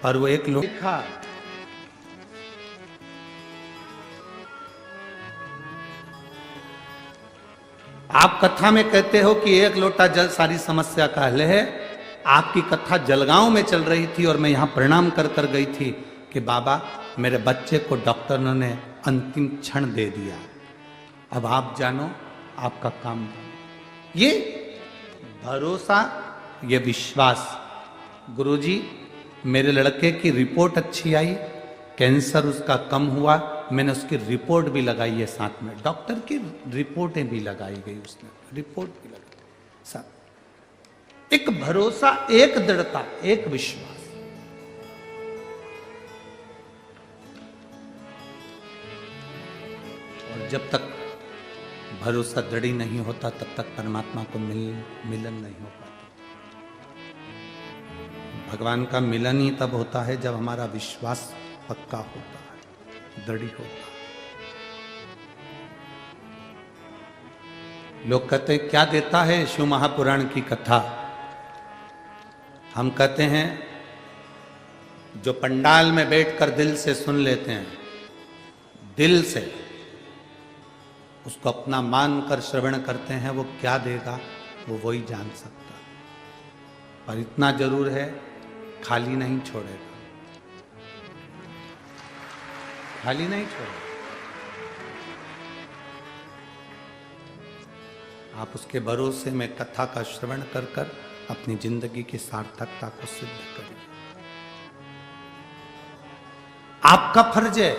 और वो एक लोटा आप कथा में कहते हो कि एक लोटा जल सारी समस्या का हल है। आपकी कथा जलगांव में चल रही थी और मैं यहां प्रणाम कर कर गई थी कि बाबा मेरे बच्चे को डॉक्टरों ने अंतिम क्षण दे दिया, अब आप जानो, आपका काम जानो। ये भरोसा, ये विश्वास। गुरुजी मेरे लड़के की रिपोर्ट अच्छी आई, कैंसर उसका कम हुआ, मैंने उसकी रिपोर्ट भी लगाई है साथ में, डॉक्टर की रिपोर्टें भी लगाई गई, उसने रिपोर्ट भी लगाई साथ। एक भरोसा, एक दृढ़ता, एक विश्वास। और जब तक भरोसा दृढ़ नहीं होता तब तक परमात्मा को मिलन नहीं हो पाता। भगवान का मिलन ही तब होता है जब हमारा विश्वास पक्का होता है, दृढ़ होता है। लोग कहते हैं क्या देता है शिव महापुराण की कथा। हम कहते हैं जो पंडाल में बैठकर दिल से सुन लेते हैं, दिल से उसको अपना मानकर श्रवण करते हैं, वो क्या देगा वो वही जान सकता है। पर इतना जरूर है, खाली नहीं छोड़ेगा, खाली नहीं छोड़ेगा। आप उसके भरोसे में कथा का श्रवण कर कर अपनी जिंदगी की सार्थकता को सिद्ध करिए। आपका फर्ज है,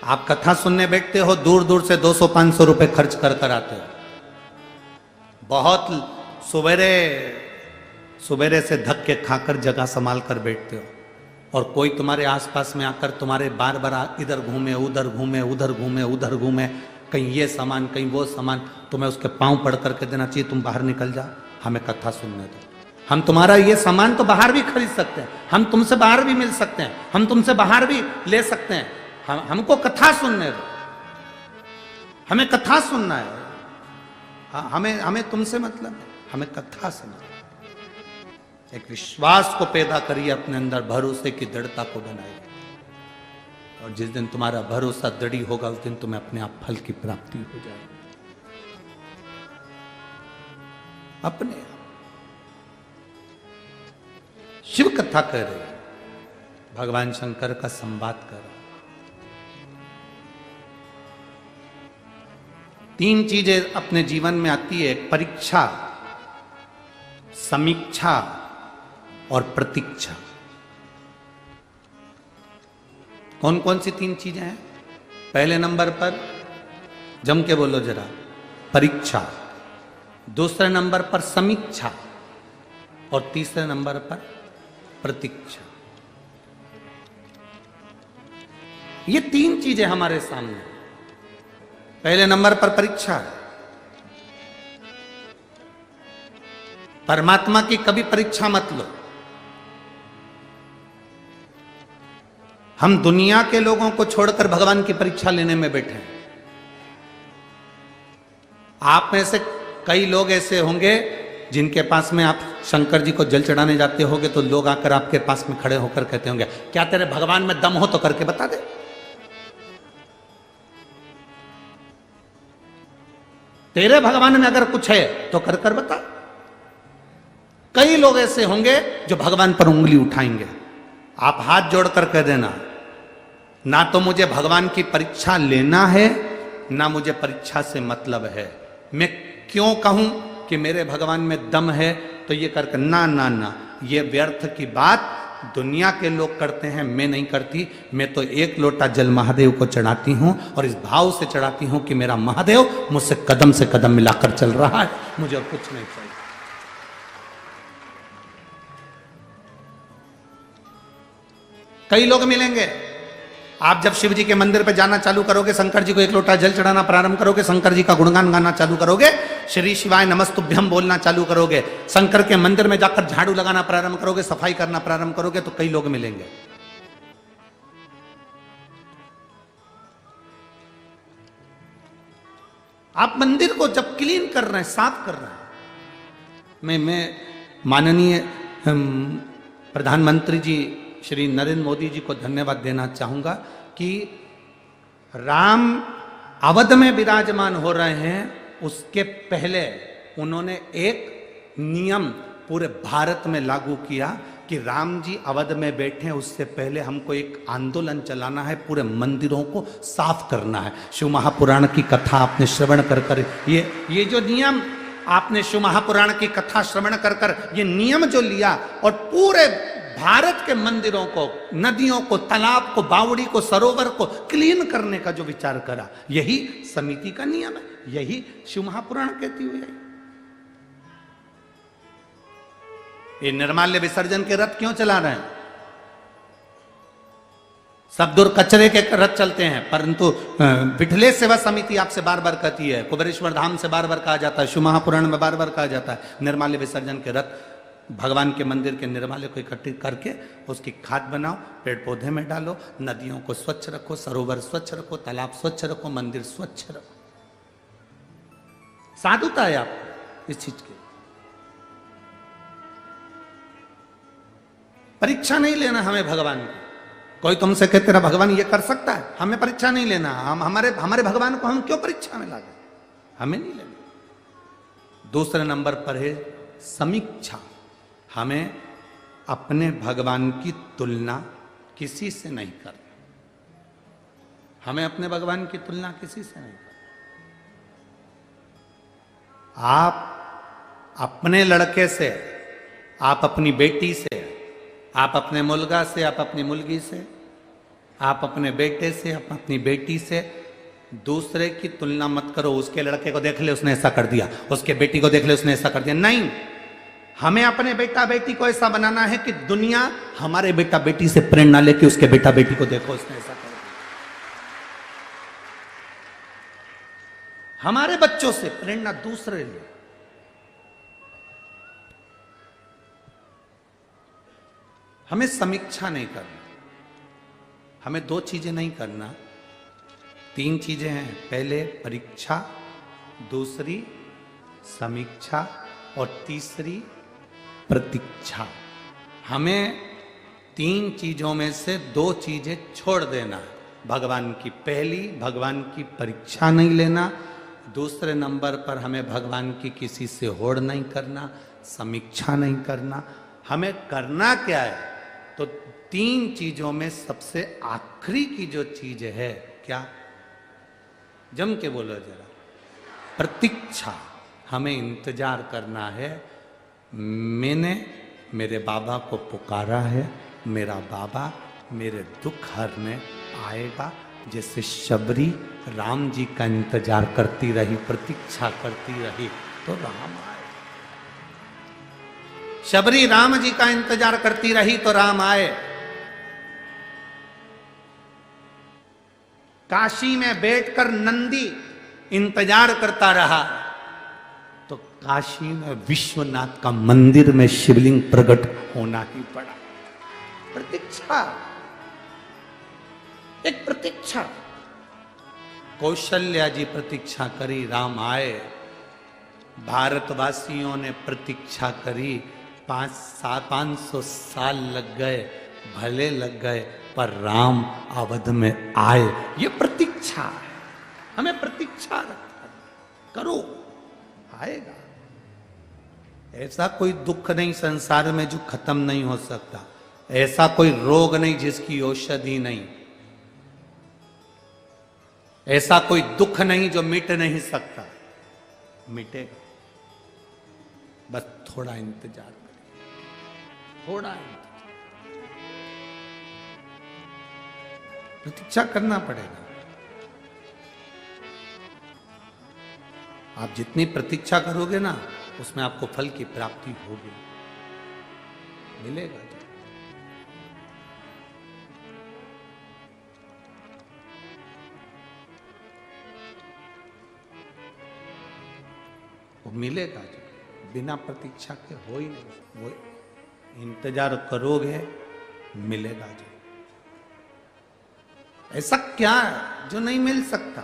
आप कथा सुनने बैठते हो, दूर दूर से 200-500 रुपए खर्च कर कर आते हो, बहुत सुबेरे से धक्के खाकर जगह संभाल कर बैठते हो, और कोई तुम्हारे आसपास में आकर तुम्हारे बार बार इधर घूमे उधर घूमे उधर घूमे उधर घूमे, कहीं ये सामान कहीं वो सामान, तुम्हें उसके पांव पड़ करके देना चाहिए, तुम बाहर निकल जा, हमें कथा सुनने दो। हम तुम्हारा ये सामान तो बाहर भी खरीद सकते हैं, हम तुमसे बाहर भी मिल सकते हैं, हम तुमसे बाहर भी ले सकते हैं, हमको कथा सुनने दो, हमें कथा सुनना है। हमें तुमसे मतलब है, हमें कथा सुनना। एक विश्वास को पैदा करिए अपने अंदर, भरोसे की दृढ़ता को बनाइए, और जिस दिन तुम्हारा भरोसा दृढ़ होगा उस दिन तुम्हें अपने आप फल की प्राप्ति हो जाएगी अपने आप। शिव कथा कह रहे हैं, भगवान शंकर का संवाद कर रहे। 3 चीजें अपने जीवन में आती है, परीक्षा, समीक्षा और प्रतीक्षा। कौन कौन सी 3 चीजें हैं? पहले नंबर पर जम के बोलो जरा, परीक्षा, दूसरे नंबर पर समीक्षा और तीसरे नंबर पर प्रतीक्षा। ये 3 चीजें हमारे सामने। पहले नंबर पर परीक्षा है। परमात्मा की कभी परीक्षा मत लो। हम दुनिया के लोगों को छोड़कर भगवान की परीक्षा लेने में बैठे हैं। आप में से कई लोग ऐसे होंगे जिनके पास में आप शंकर जी को जल चढ़ाने जाते होंगे तो लोग आकर आपके पास में खड़े होकर कहते होंगे, क्या तेरे भगवान में दम हो तो करके बता दे। तेरे भगवान में अगर कुछ है तो कर कर बता। कई लोग ऐसे होंगे जो भगवान पर उंगली उठाएंगे। आप हाथ जोड़कर कह देना, ना तो मुझे भगवान की परीक्षा लेना है, ना मुझे परीक्षा से मतलब है। मैं क्यों कहूं कि मेरे भगवान में दम है तो ये करके ना ना ना, ये व्यर्थ की बात दुनिया के लोग करते हैं, मैं नहीं करती। मैं तो एक लोटा जल महादेव को चढ़ाती हूं और इस भाव से चढ़ाती हूं कि मेरा महादेव मुझसे कदम से कदम मिलाकर चल रहा है, मुझे और कुछ नहीं चाहिए। कई लोग मिलेंगे, आप जब शिव जी के मंदिर पे जाना चालू करोगे, शंकर जी को एक लोटा जल चढ़ाना प्रारंभ करोगे, शंकर जी का गुणगान गाना चालू करोगे, श्री शिवाय नमस्तुभ्यम बोलना चालू करोगे, शंकर के मंदिर में जाकर झाड़ू लगाना प्रारंभ करोगे, सफाई करना प्रारंभ करोगे, तो कई लोग मिलेंगे। आप मंदिर को जब क्लीन कर रहे हैं, साफ कर रहे हैं, मैं माननीय प्रधानमंत्री जी श्री नरेंद्र मोदी जी को धन्यवाद देना चाहूंगा कि राम अवध में विराजमान हो रहे हैं, उसके पहले उन्होंने एक नियम पूरे भारत में लागू किया कि राम जी अवध में बैठे, उससे पहले हमको एक आंदोलन चलाना है, पूरे मंदिरों को साफ करना है। शिव महापुराण की कथा आपने श्रवण कर ये जो नियम आपने शिव महापुराण की कथा श्रवण कर ये नियम जो लिया और पूरे भारत के मंदिरों को, नदियों को, तालाब को, बावड़ी को, सरोवर को क्लीन करने का जो विचार करा, यही समिति का नियम है, यही शिव महापुराण कहती हुई है। ये निर्माल्य विसर्जन के रथ क्यों चला रहे हैं? सब दूर कचरे के रथ चलते हैं, परंतु विठलेश सेवा समिति आपसे बार बार कहती है, कुबेरेश्वर धाम से बार बार कहा जाता है, शिव महापुराण में बार बार कहा जाता है, निर्माल्य विसर्जन के रथ भगवान के मंदिर के निर्माल्य को इकट्ठित करके उसकी खाद बनाओ, पेड़ पौधे में डालो, नदियों को स्वच्छ रखो, सरोवर स्वच्छ रखो, तालाब स्वच्छ रखो, मंदिर स्वच्छ रखो। साधुता है आपको इस चीज की। परीक्षा नहीं लेना हमें भगवान की। कोई तुमसे कहते तेरा भगवान ये कर सकता है, हमें परीक्षा नहीं लेना। हम हमारे भगवान को हम क्यों परीक्षा में लागे, हमें नहीं लेना। दूसरे नंबर पर है समीक्षा। हमें अपने भगवान की तुलना किसी से नहीं करना। हमें अपने भगवान की तुलना किसी से नहीं करना। आप अपने लड़के से, आप अपनी बेटी से, आप अपने मुलगा से, आप अपनी मुलगी से, आप अपने बेटे से, आप अपनी बेटी से दूसरे की तुलना मत करो। उसके लड़के को देख ले उसने ऐसा कर दिया, उसके बेटी को देख ले उसने ऐसा कर दिया। नहीं, हमें अपने बेटा बेटी को ऐसा बनाना है कि दुनिया हमारे बेटा बेटी से प्रेरणा लेके उसके बेटा बेटी को देखो उसने ऐसा कर दिया। हमारे बच्चों से प्रेरणा दूसरे ले। हमें समीक्षा नहीं करना। हमें दो चीजें नहीं करना, तीन चीजें हैं। पहले परीक्षा, दूसरी समीक्षा और तीसरी प्रतीक्षा। हमें तीन चीजों में से दो चीजें छोड़ देना। भगवान की पहली, भगवान की परीक्षा नहीं लेना। दूसरे नंबर पर हमें भगवान की किसी से होड़ नहीं करना, समीक्षा नहीं करना। हमें करना क्या है? तो तीन चीजों में सबसे आखिरी की जो चीज है, क्या? जम के बोलो जरा। प्रतीक्षा। हमें इंतजार करना है। मैंने मेरे बाबा को पुकारा है, मेरा बाबा मेरे दुख हरने आएगा। जैसे शबरी राम जी का इंतजार करती रही, प्रतीक्षा करती रही, तो राम आए। शबरी राम जी का इंतजार करती रही तो राम आए। काशी में बैठकर नंदी इंतजार करता रहा तो काशी में विश्वनाथ का मंदिर में शिवलिंग प्रकट होना ही पड़ा। प्रतीक्षा, एक प्रतीक्षा। कौशल्या जी प्रतीक्षा करी, राम आए। भारतवासियों ने प्रतीक्षा करी, 500 साल लग गए, भले लग गए, पर राम अवध में आए। ये प्रतीक्षा है, हमें प्रतीक्षा करो, आएगा। ऐसा कोई दुख नहीं संसार में जो खत्म नहीं हो सकता, ऐसा कोई रोग नहीं जिसकी औषधि नहीं, ऐसा कोई दुख नहीं जो मिट नहीं सकता, मिटेगा। बस थोड़ा इंतजार करिए, थोड़ा इंतजार, प्रतीक्षा करना पड़ेगा। आप जितनी प्रतीक्षा करोगे ना, उसमें आपको फल की प्राप्ति होगी, मिलेगा। वो मिलेगा जो, बिना प्रतीक्षा के हो ही नहीं। वो इंतजार करोगे, मिलेगा जो। ऐसा क्या है जो नहीं मिल सकता?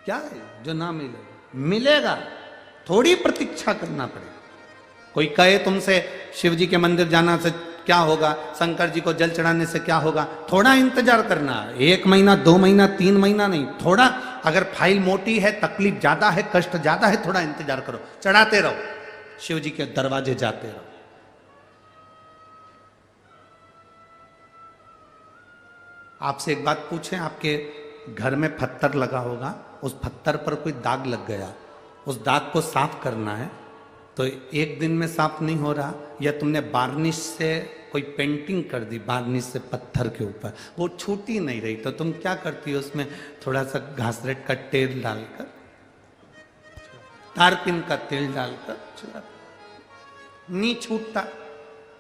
क्या है जो ना मिलेगा? मिलेगा, थोड़ी प्रतीक्षा करना पड़ेगा। कोई कहे तुमसे शिव जी के मंदिर जाना से क्या होगा, शंकर जी को जल चढ़ाने से क्या होगा, थोड़ा इंतजार करना। 1 महीना, 2 महीना, 3 महीना नहीं, थोड़ा। अगर फाइल मोटी है, तकलीफ ज्यादा है, कष्ट ज्यादा है, थोड़ा इंतजार करो, चढ़ाते रहो, शिव जी के दरवाजे जाते रहो। आपसे एक बात पूछें, आपके घर में पत्थर लगा होगा, उस पत्थर पर कोई दाग लग गया, उस दाग को साफ करना है तो 1 दिन में साफ नहीं हो रहा, या तुमने बार्निश से कोई पेंटिंग कर दी, बार्निश से पत्थर के ऊपर, वो छूटी नहीं रही, तो तुम क्या करती हो, उसमें थोड़ा सा घासलेट का तेल डालकर, तारपीन का तेल डालकर छुड़ा, नहीं छूटता,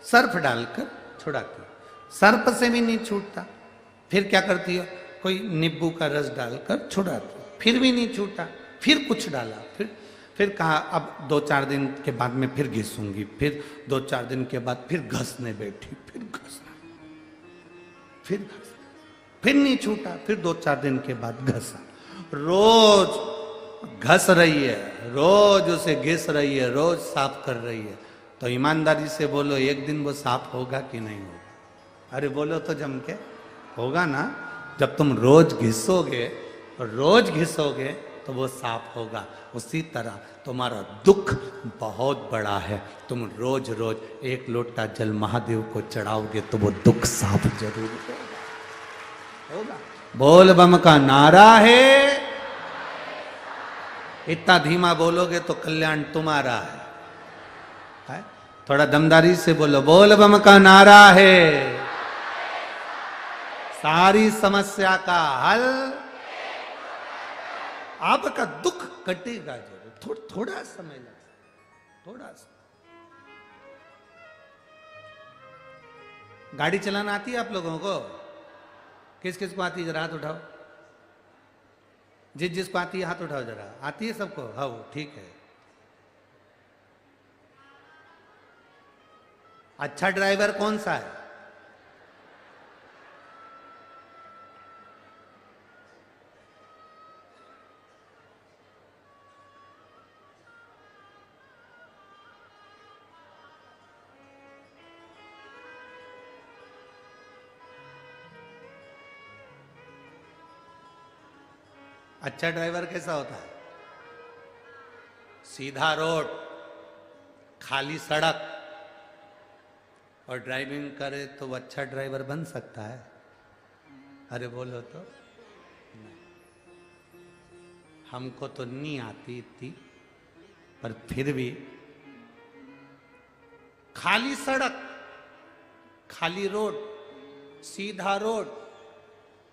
सर्फ डालकर छुड़ाती, सर्फ से भी नहीं छूटता, फिर क्या करती हो, कोई नींबू का रस डालकर छुड़ाती, फिर भी नहीं छूटा, फिर कुछ डाला, फिर कहा अब 2-4 दिन के बाद में फिर घिसूंगी, फिर 2-4 दिन के बाद फिर घसने बैठी, फिर घसना, फिर नहीं छूटा, फिर 2-4 दिन के बाद घसा, रोज घस रही है, रोज उसे घिस रही है, रोज साफ कर रही है। तो ईमानदारी से बोलो, एक दिन वो साफ होगा कि नहीं होगा? अरे बोलो तो जम के, होगा ना। जब तुम रोज घिसोगे तो वो साफ होगा। उसी तरह तुम्हारा दुख बहुत बड़ा है, तुम रोज रोज 1 लोटा जल महादेव को चढ़ाओगे तो वो दुख साफ जरूर होगा। बोल बम का नारा है, इतना धीमा बोलोगे तो कल्याण तुम्हारा है? थोड़ा दमदारी से बोलो, बोल बम का नारा है, सारी समस्या का हल, आपका दुख कटेगा जरूर। थोड़ा समय लगेगा, थोड़ा सा। गाड़ी चलाना आती है आप लोगों को? किस किस को आती है? जरा हाथ उठाओ। जिसको आती है हाथ उठाओ जरा। आती है सबको? हाँ, ठीक है। अच्छा ड्राइवर कौन सा है? अच्छा ड्राइवर कैसा होता है? सीधा रोड, खाली सड़क और ड्राइविंग करे तो वो अच्छा ड्राइवर बन सकता है? अरे बोलो तो। नहीं, हमको तो नहीं आती इतनी, पर फिर भी खाली सड़क, खाली रोड, सीधा रोड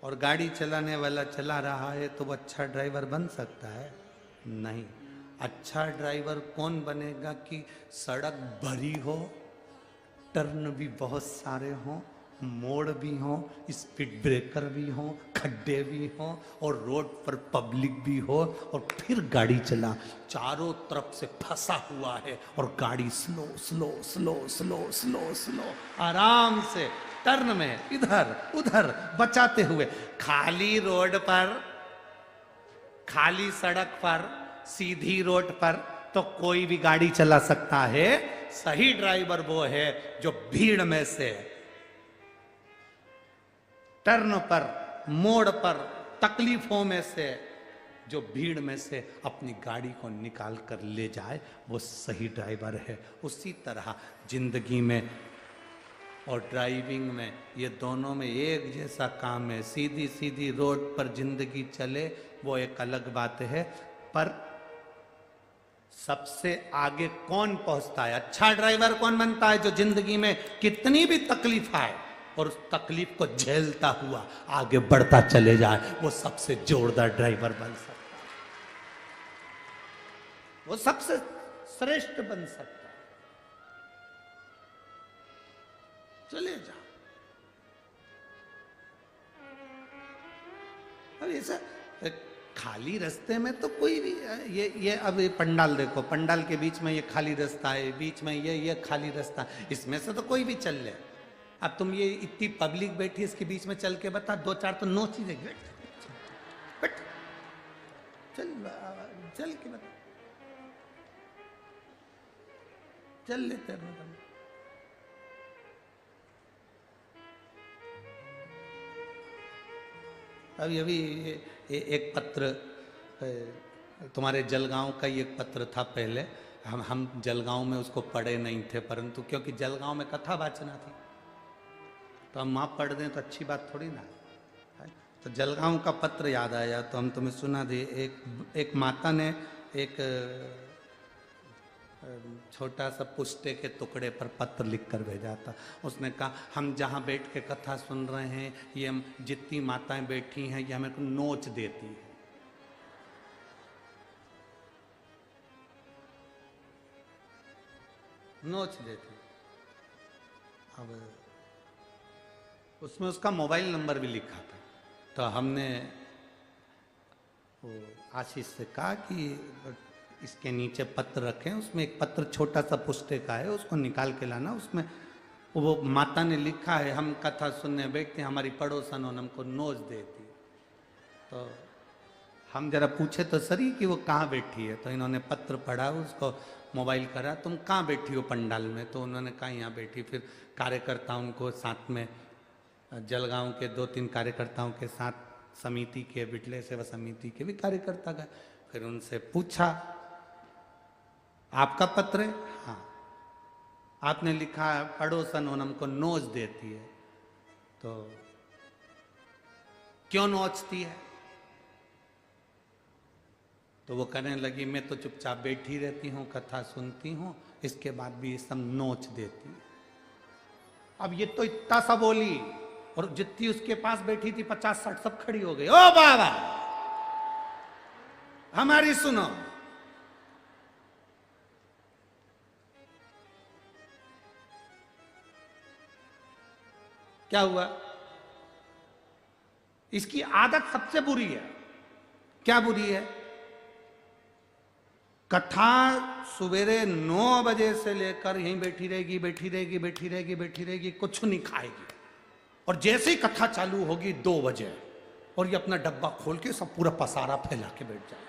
और गाड़ी चलाने वाला चला रहा है तो वो अच्छा ड्राइवर बन सकता है? नहीं। अच्छा ड्राइवर कौन बनेगा कि सड़क भरी हो, टर्न भी बहुत सारे हों, मोड़ भी हों, स्पीड ब्रेकर भी हों, खड्डे भी हों और रोड पर पब्लिक भी हो, और फिर गाड़ी चला, चारों तरफ से फंसा हुआ है और गाड़ी slow slow slow slow slow slow आराम से टर्न में इधर उधर बचाते हुए, खाली रोड पर, खाली सड़क पर, सीधी रोड पर तो कोई भी गाड़ी चला सकता है। सही ड्राइवर वो है जो भीड़ में से, टर्न पर, मोड़ पर, तकलीफों में से, जो भीड़ में से अपनी गाड़ी को निकाल कर ले जाए, वो सही ड्राइवर है। उसी तरह जिंदगी में और ड्राइविंग में, ये दोनों में एक जैसा काम है। सीधी सीधी रोड पर जिंदगी चले वो एक अलग बात है, पर सबसे आगे कौन पहुंचता है, अच्छा ड्राइवर कौन बनता है, जो जिंदगी में कितनी भी तकलीफ आए और उस तकलीफ को झेलता हुआ आगे बढ़ता चले जाए, वो सबसे जोरदार ड्राइवर बन सकता है, वो सबसे श्रेष्ठ बन सकता है। चले जाओ। अब ऐसा खाली रास्ते में तो कोई भी, ये अब ये पंडाल देखो, पंडाल के बीच में ये खाली रास्ता है, बीच में ये खाली रास्ता, इसमें से तो कोई भी चल ले। अब तुम ये इतनी पब्लिक बैठी इसके बीच में चल के बता, दो चार तो नोच ही देगी। चल चल के बता, चल लेते हैं। अभी एक पत्र, तुम्हारे जलगांव का ही एक पत्र था पहले, हम जलगांव में उसको पढ़े नहीं थे, परंतु क्योंकि जलगांव में कथा वाचना थी तो हम वहाँ पढ़ दें तो अच्छी बात थोड़ी ना है। तो जलगांव का पत्र याद आया तो हम तुम्हें सुना दे। एक माता ने एक छोटा सा पुष्टे के टुकड़े पर पत्र लिख कर भेजा था। उसने कहा, हम जहाँ बैठ के कथा सुन रहे हैं, ये जितनी माताएं बैठी हैं ये हमें को नोच देती है। नोच देती। अब उसमें उसका मोबाइल नंबर भी लिखा था। तो हमने वो आशीष से कहा कि इसके नीचे पत्र रखें, उसमें एक पत्र छोटा सा पुस्ते का है, उसको निकाल के लाना। उसमें वो माता ने लिखा है, हम कथा सुनने बैठते हैं, हमारी पड़ोसन हमको नोच देती। तो हम जरा पूछे तो सरी कि वो कहाँ बैठी है। तो इन्होंने पत्र पढ़ा, उसको मोबाइल करा, तुम कहाँ बैठी हो पंडाल में। तो उन्होंने कहा यहाँ बैठी। फिर कार्यकर्ताओं को साथ में, जलगांव के 2-3 कार्यकर्ताओं के साथ, समिति के, बिटले सेवा समिति के भी कार्यकर्ता गए। फिर उनसे पूछा, आपका पत्र है? हाँ। आपने लिखा है पड़ोसन हमको नोच देती है। तो क्यों नोचती है? तो वो कहने लगी, मैं तो चुपचाप बैठी रहती हूँ, कथा सुनती हूँ, इसके बाद भी ये सब नोच देती है। अब ये तो इतना सा बोली और जितनी उसके पास बैठी थी 50-60 सब खड़ी हो गई। ओ बाबा, हमारी सुनो। क्या हुआ? इसकी आदत सबसे बुरी है। क्या बुरी है? कथा सवेरे 9 बजे से लेकर यहीं बैठी रहेगी, बैठी रहेगी, बैठी रहेगी, बैठी रहेगी, कुछ नहीं खाएगी। और जैसे ही कथा चालू होगी 2 बजे, और ये अपना डब्बा खोल के सब पूरा पसारा फैला के बैठ जाए।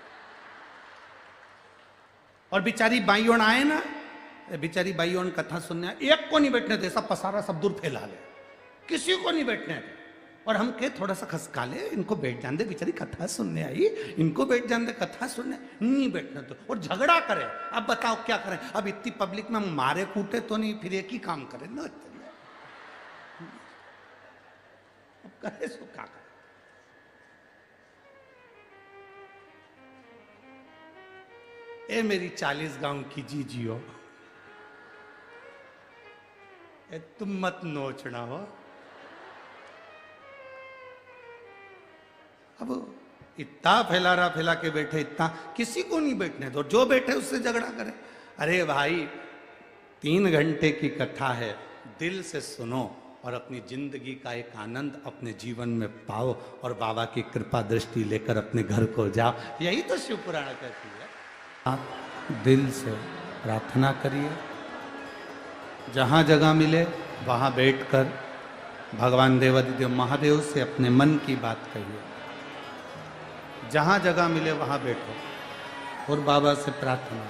और बेचारी बाइयों आए ना, बेचारी बाइयों कथा सुनने, एक को नहीं बैठने दे, सब पसारा सब दूर फैला ले, किसी को नहीं बैठने दे। और हम कहे थोड़ा सा खसका ले, इनको बैठ जाने दे, बेचारी कथा सुनने आई, इनको बैठ जाने दे, कथा सुनने, नहीं बैठने दो। और झगड़ा करे। अब बताओ क्या करें? अब इतनी पब्लिक में मारे कूटे तो नहीं, फिर एक ही काम करें ना, अब करे सो क्या करे। ए मेरी 40 गांव की जीजियो, तुम मत नोचना हो। अब इतना फैला के बैठे, इतना किसी को नहीं बैठने दो, जो बैठे उससे झगड़ा करे। अरे भाई, 3 घंटे की कथा है, दिल से सुनो और अपनी जिंदगी का एक आनंद अपने जीवन में पाओ और बाबा की कृपा दृष्टि लेकर अपने घर को जाओ। यही तो शिव पुराण कहती है। आप दिल से प्रार्थना करिए, जहाँ जगह मिले वहाँ बैठकर भगवान देवादिदेव महादेव से अपने मन की बात कहिए। जहाँ जगह मिले वहाँ बैठो और बाबा से प्रार्थना।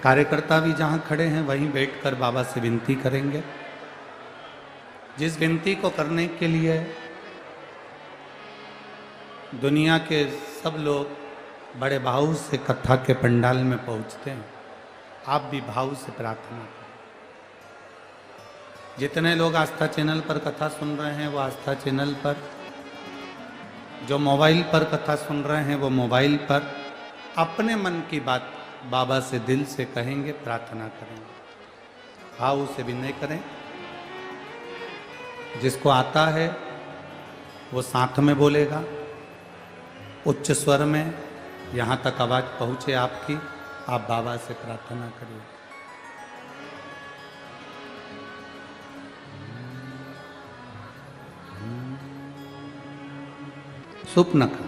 कार्यकर्ता भी जहां खड़े हैं वहीं बैठकर बाबा से विनती करेंगे। जिस विनती को करने के लिए दुनिया के सब लोग बड़े भाव से कथा के पंडाल में पहुंचते हैं, आप भी भाव से प्रार्थना करें। जितने लोग आस्था चैनल पर कथा सुन रहे हैं वो आस्था चैनल पर, जो मोबाइल पर कथा सुन रहे हैं वो मोबाइल पर, अपने मन की बात बाबा से दिल से कहेंगे, प्रार्थना करेंगे, भाव से विनय करें। जिसको आता है वो साथ में बोलेगा, उच्च स्वर में, यहाँ तक आवाज पहुँचे आपकी, आप बाबा से प्रार्थना करिए। सुपनख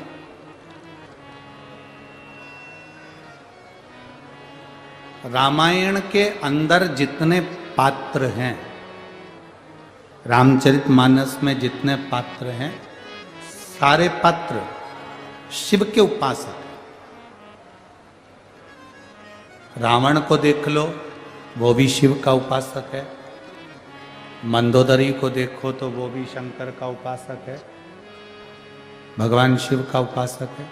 रामायण के अंदर जितने पात्र हैं, रामचरितमानस में जितने पात्र हैं, सारे पात्र शिव के उपासक। रावण को देख लो, वो भी शिव का उपासक है। मंदोदरी को देखो तो वो भी शंकर का उपासक है, भगवान शिव का उपासक है।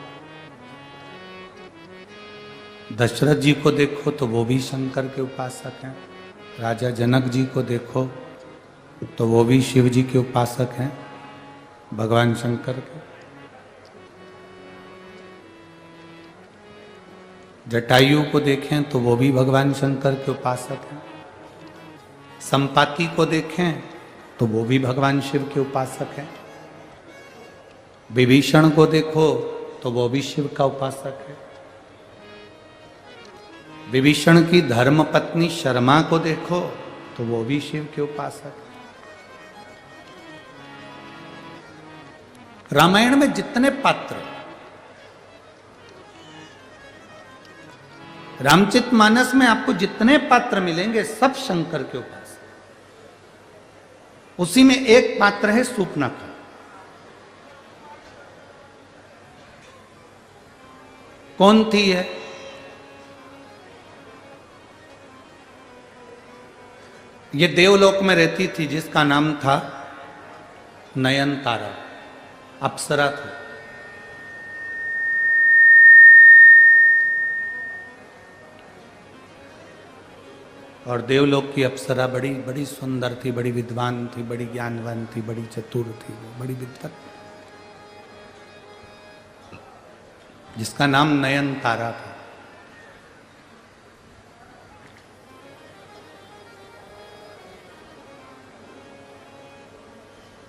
दशरथ जी को देखो तो वो भी शंकर के उपासक हैं। राजा जनक जी को देखो तो वो भी शिव जी के उपासक हैं, भगवान शंकर के। जटायु को देखें तो वो भी भगवान शंकर के उपासक हैं। संपाति को देखें तो वो भी भगवान शिव के उपासक हैं। विभीषण को देखो तो वो भी शिव का उपासक है। विभीषण की धर्म पत्नी शर्मा को देखो तो वो भी शिव के उपासक है। रामायण में जितने पात्र, रामचरितमानस में आपको जितने पात्र मिलेंगे सब शंकर के उपासक। उसी में एक पात्र है सूपनख। कौन थी है? ये देवलोक में रहती थी, जिसका नाम था नयनतारा, अप्सरा थी। और देवलोक की अप्सरा बड़ी बड़ी सुंदर थी, बड़ी विद्वान थी, बड़ी ज्ञानवान थी, बड़ी चतुर थी, बड़ी विद्वत, जिसका नाम नयनतारा था।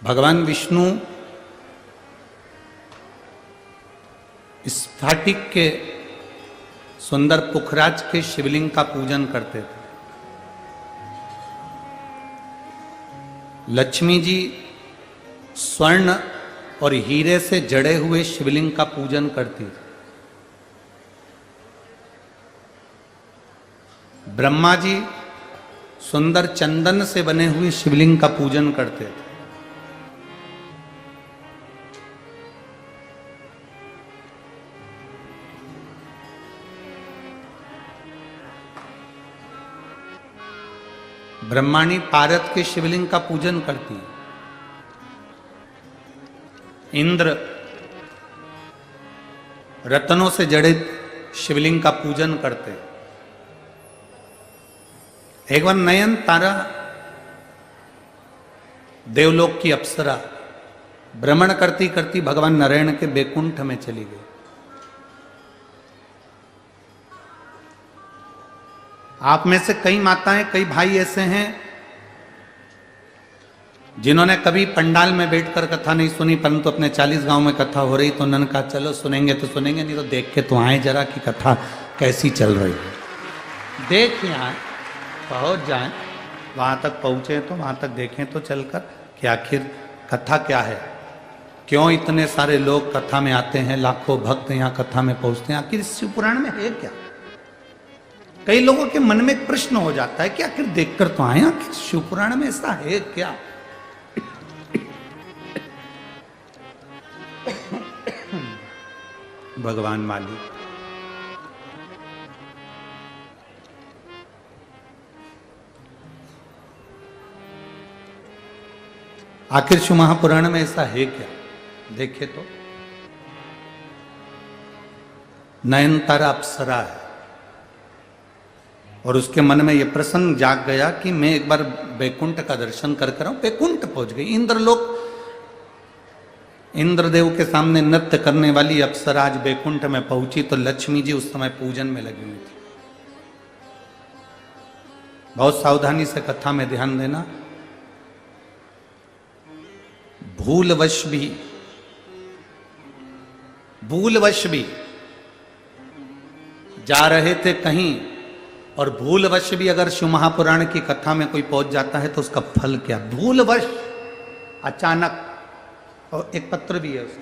भगवान विष्णु स्फाटिक के सुंदर पुखराज के शिवलिंग का पूजन करते थे। लक्ष्मी जी स्वर्ण और हीरे से जड़े हुए शिवलिंग का पूजन करती थी। ब्रह्मा जी सुंदर चंदन से बने हुए शिवलिंग का पूजन करते थे। ब्रह्माणी पारत के शिवलिंग का पूजन करती है। इंद्र रत्नों से जड़ित शिवलिंग का पूजन करते हैं। एक बार नयनतारा देवलोक की अप्सरा भ्रमण करती करती भगवान नारायण के बैकुंठ में चली गई। आप में से कई माताएं, कई भाई ऐसे हैं जिन्होंने कभी पंडाल में बैठकर कथा नहीं सुनी, परंतु अपने 40 गांव में कथा हो रही तो उन्होंने कहा चलो सुनेंगे तो सुनेंगे, नहीं तो देख के तो आए जरा कि कथा कैसी चल रही है। देख आए, पहुंच जाए, वहां तक पहुंचे तो वहां तक देखें तो चलकर कि आखिर कथा क्या है, क्यों इतने सारे लोग कथा में आते हैं, लाखों भक्त यहाँ कथा में पहुंचते हैं, आखिर इस शिव पुराण में है क्या। कई लोगों के मन में एक प्रश्न हो जाता है कि आखिर देखकर तो आए, आखिर शिव पुराण में ऐसा है क्या। भगवान मालिक आखिर शिव महापुराण में ऐसा है क्या? देखे तो नयनतारा अप्सरा है और उसके मन में यह प्रसंग जाग गया कि मैं एक बार बैकुंठ का दर्शन कर कर आऊं। बैकुंठ पहुंच गई। इंद्रलोक, इंद्रदेव के सामने नृत्य करने वाली अप्सरा आज बैकुंठ में पहुंची तो लक्ष्मी जी उस समय पूजन में लगी हुई थी। बहुत सावधानी से कथा में ध्यान देना। भूलवश भी जा रहे थे कहीं और भूलवश भी अगर शिव महापुराण की कथा में कोई पहुंच जाता है तो उसका फल क्या? भूलवश, अचानक। और एक पत्र भी है उसका,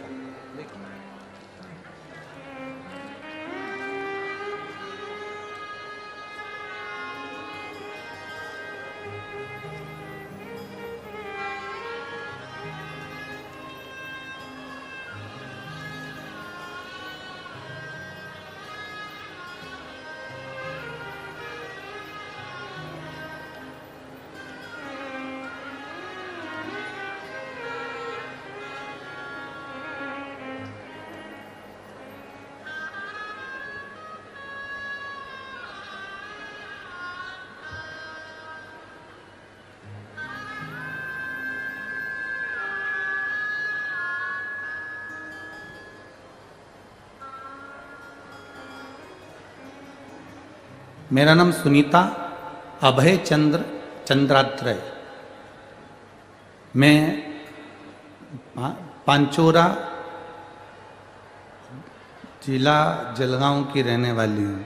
मेरा नाम सुनीता अभय चंद्र चंद्रात्रय। मैं पांचोरा जिला जलगांव की रहने वाली हूँ।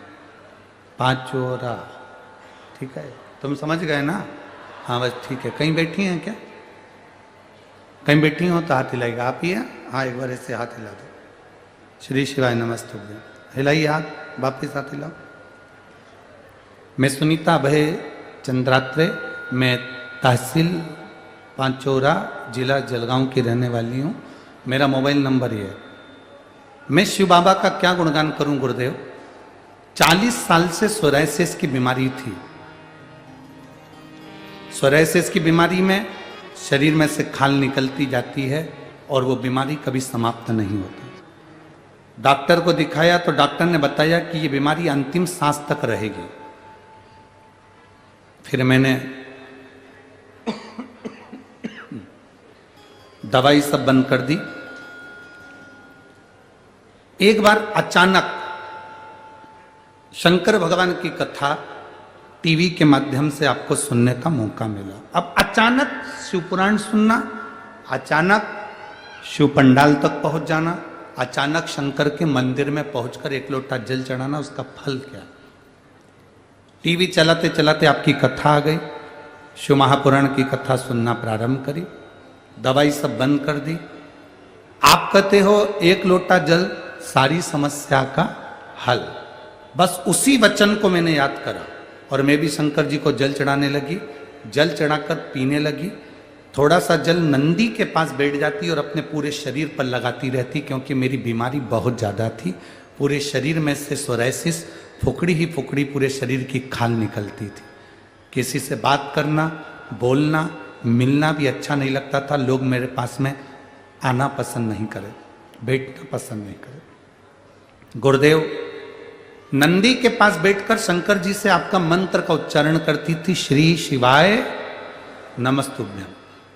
पांचोरा, ठीक है? तुम समझ गए ना? हाँ बस ठीक है। कहीं बैठी हैं क्या? कहीं बैठी हो तो हाथ हिलाइएगा। आप ही हैं? हाँ, एक बार ऐसे हाथ हिला दो। श्री शिवाय नमस्तुभ्यं। हिलाइए हाथ, वापिस हाथ हिलाओ। मैं सुनीता अभय चंद्रात्रे, मैं तहसील पांचोरा जिला जलगांव की रहने वाली हूँ। मेरा मोबाइल नंबर ये है। मैं शिव बाबा का क्या गुणगान करूं गुरुदेव। 40 साल से सोरायसिस की बीमारी थी। सोरायसिस की बीमारी में शरीर में से खाल निकलती जाती है और वो बीमारी कभी समाप्त नहीं होती। डॉक्टर को दिखाया तो डॉक्टर ने बताया कि ये बीमारी अंतिम सांस तक रहेगी। फिर मैंने दवाई सब बंद कर दी। एक बार अचानक शंकर भगवान की कथा टीवी के माध्यम से आपको सुनने का मौका मिला। अब अचानक शिव पुराण सुनना, अचानक शिव पंडाल तक पहुंच जाना, अचानक शंकर के मंदिर में पहुंचकर एक लोटा जल चढ़ाना, उसका फल क्या? टीवी चलाते चलाते आपकी कथा आ गई। शिव महापुराण की कथा सुनना प्रारंभ करी। दवाई सब बंद कर दी। आप कहते हो एक लोटा जल सारी समस्या का हल। बस उसी वचन को मैंने याद करा और मैं भी शंकर जी को जल चढ़ाने लगी। जल चढ़ाकर पीने लगी। थोड़ा सा जल नंदी के पास बैठ जाती और अपने पूरे शरीर पर लगाती रहती, क्योंकि मेरी बीमारी बहुत ज़्यादा थी। पूरे शरीर में से सोरायसिस, फुकड़ी ही फुकड़ी पूरे शरीर की खाल निकलती थी। किसी से बात करना, बोलना, मिलना भी अच्छा नहीं लगता था। लोग मेरे पास में आना पसंद नहीं करे, बैठना पसंद नहीं करे। गुरुदेव नंदी के पास बैठकर शंकर जी से आपका मंत्र का उच्चारण करती थी, श्री शिवाय नमस्तुभ्यं।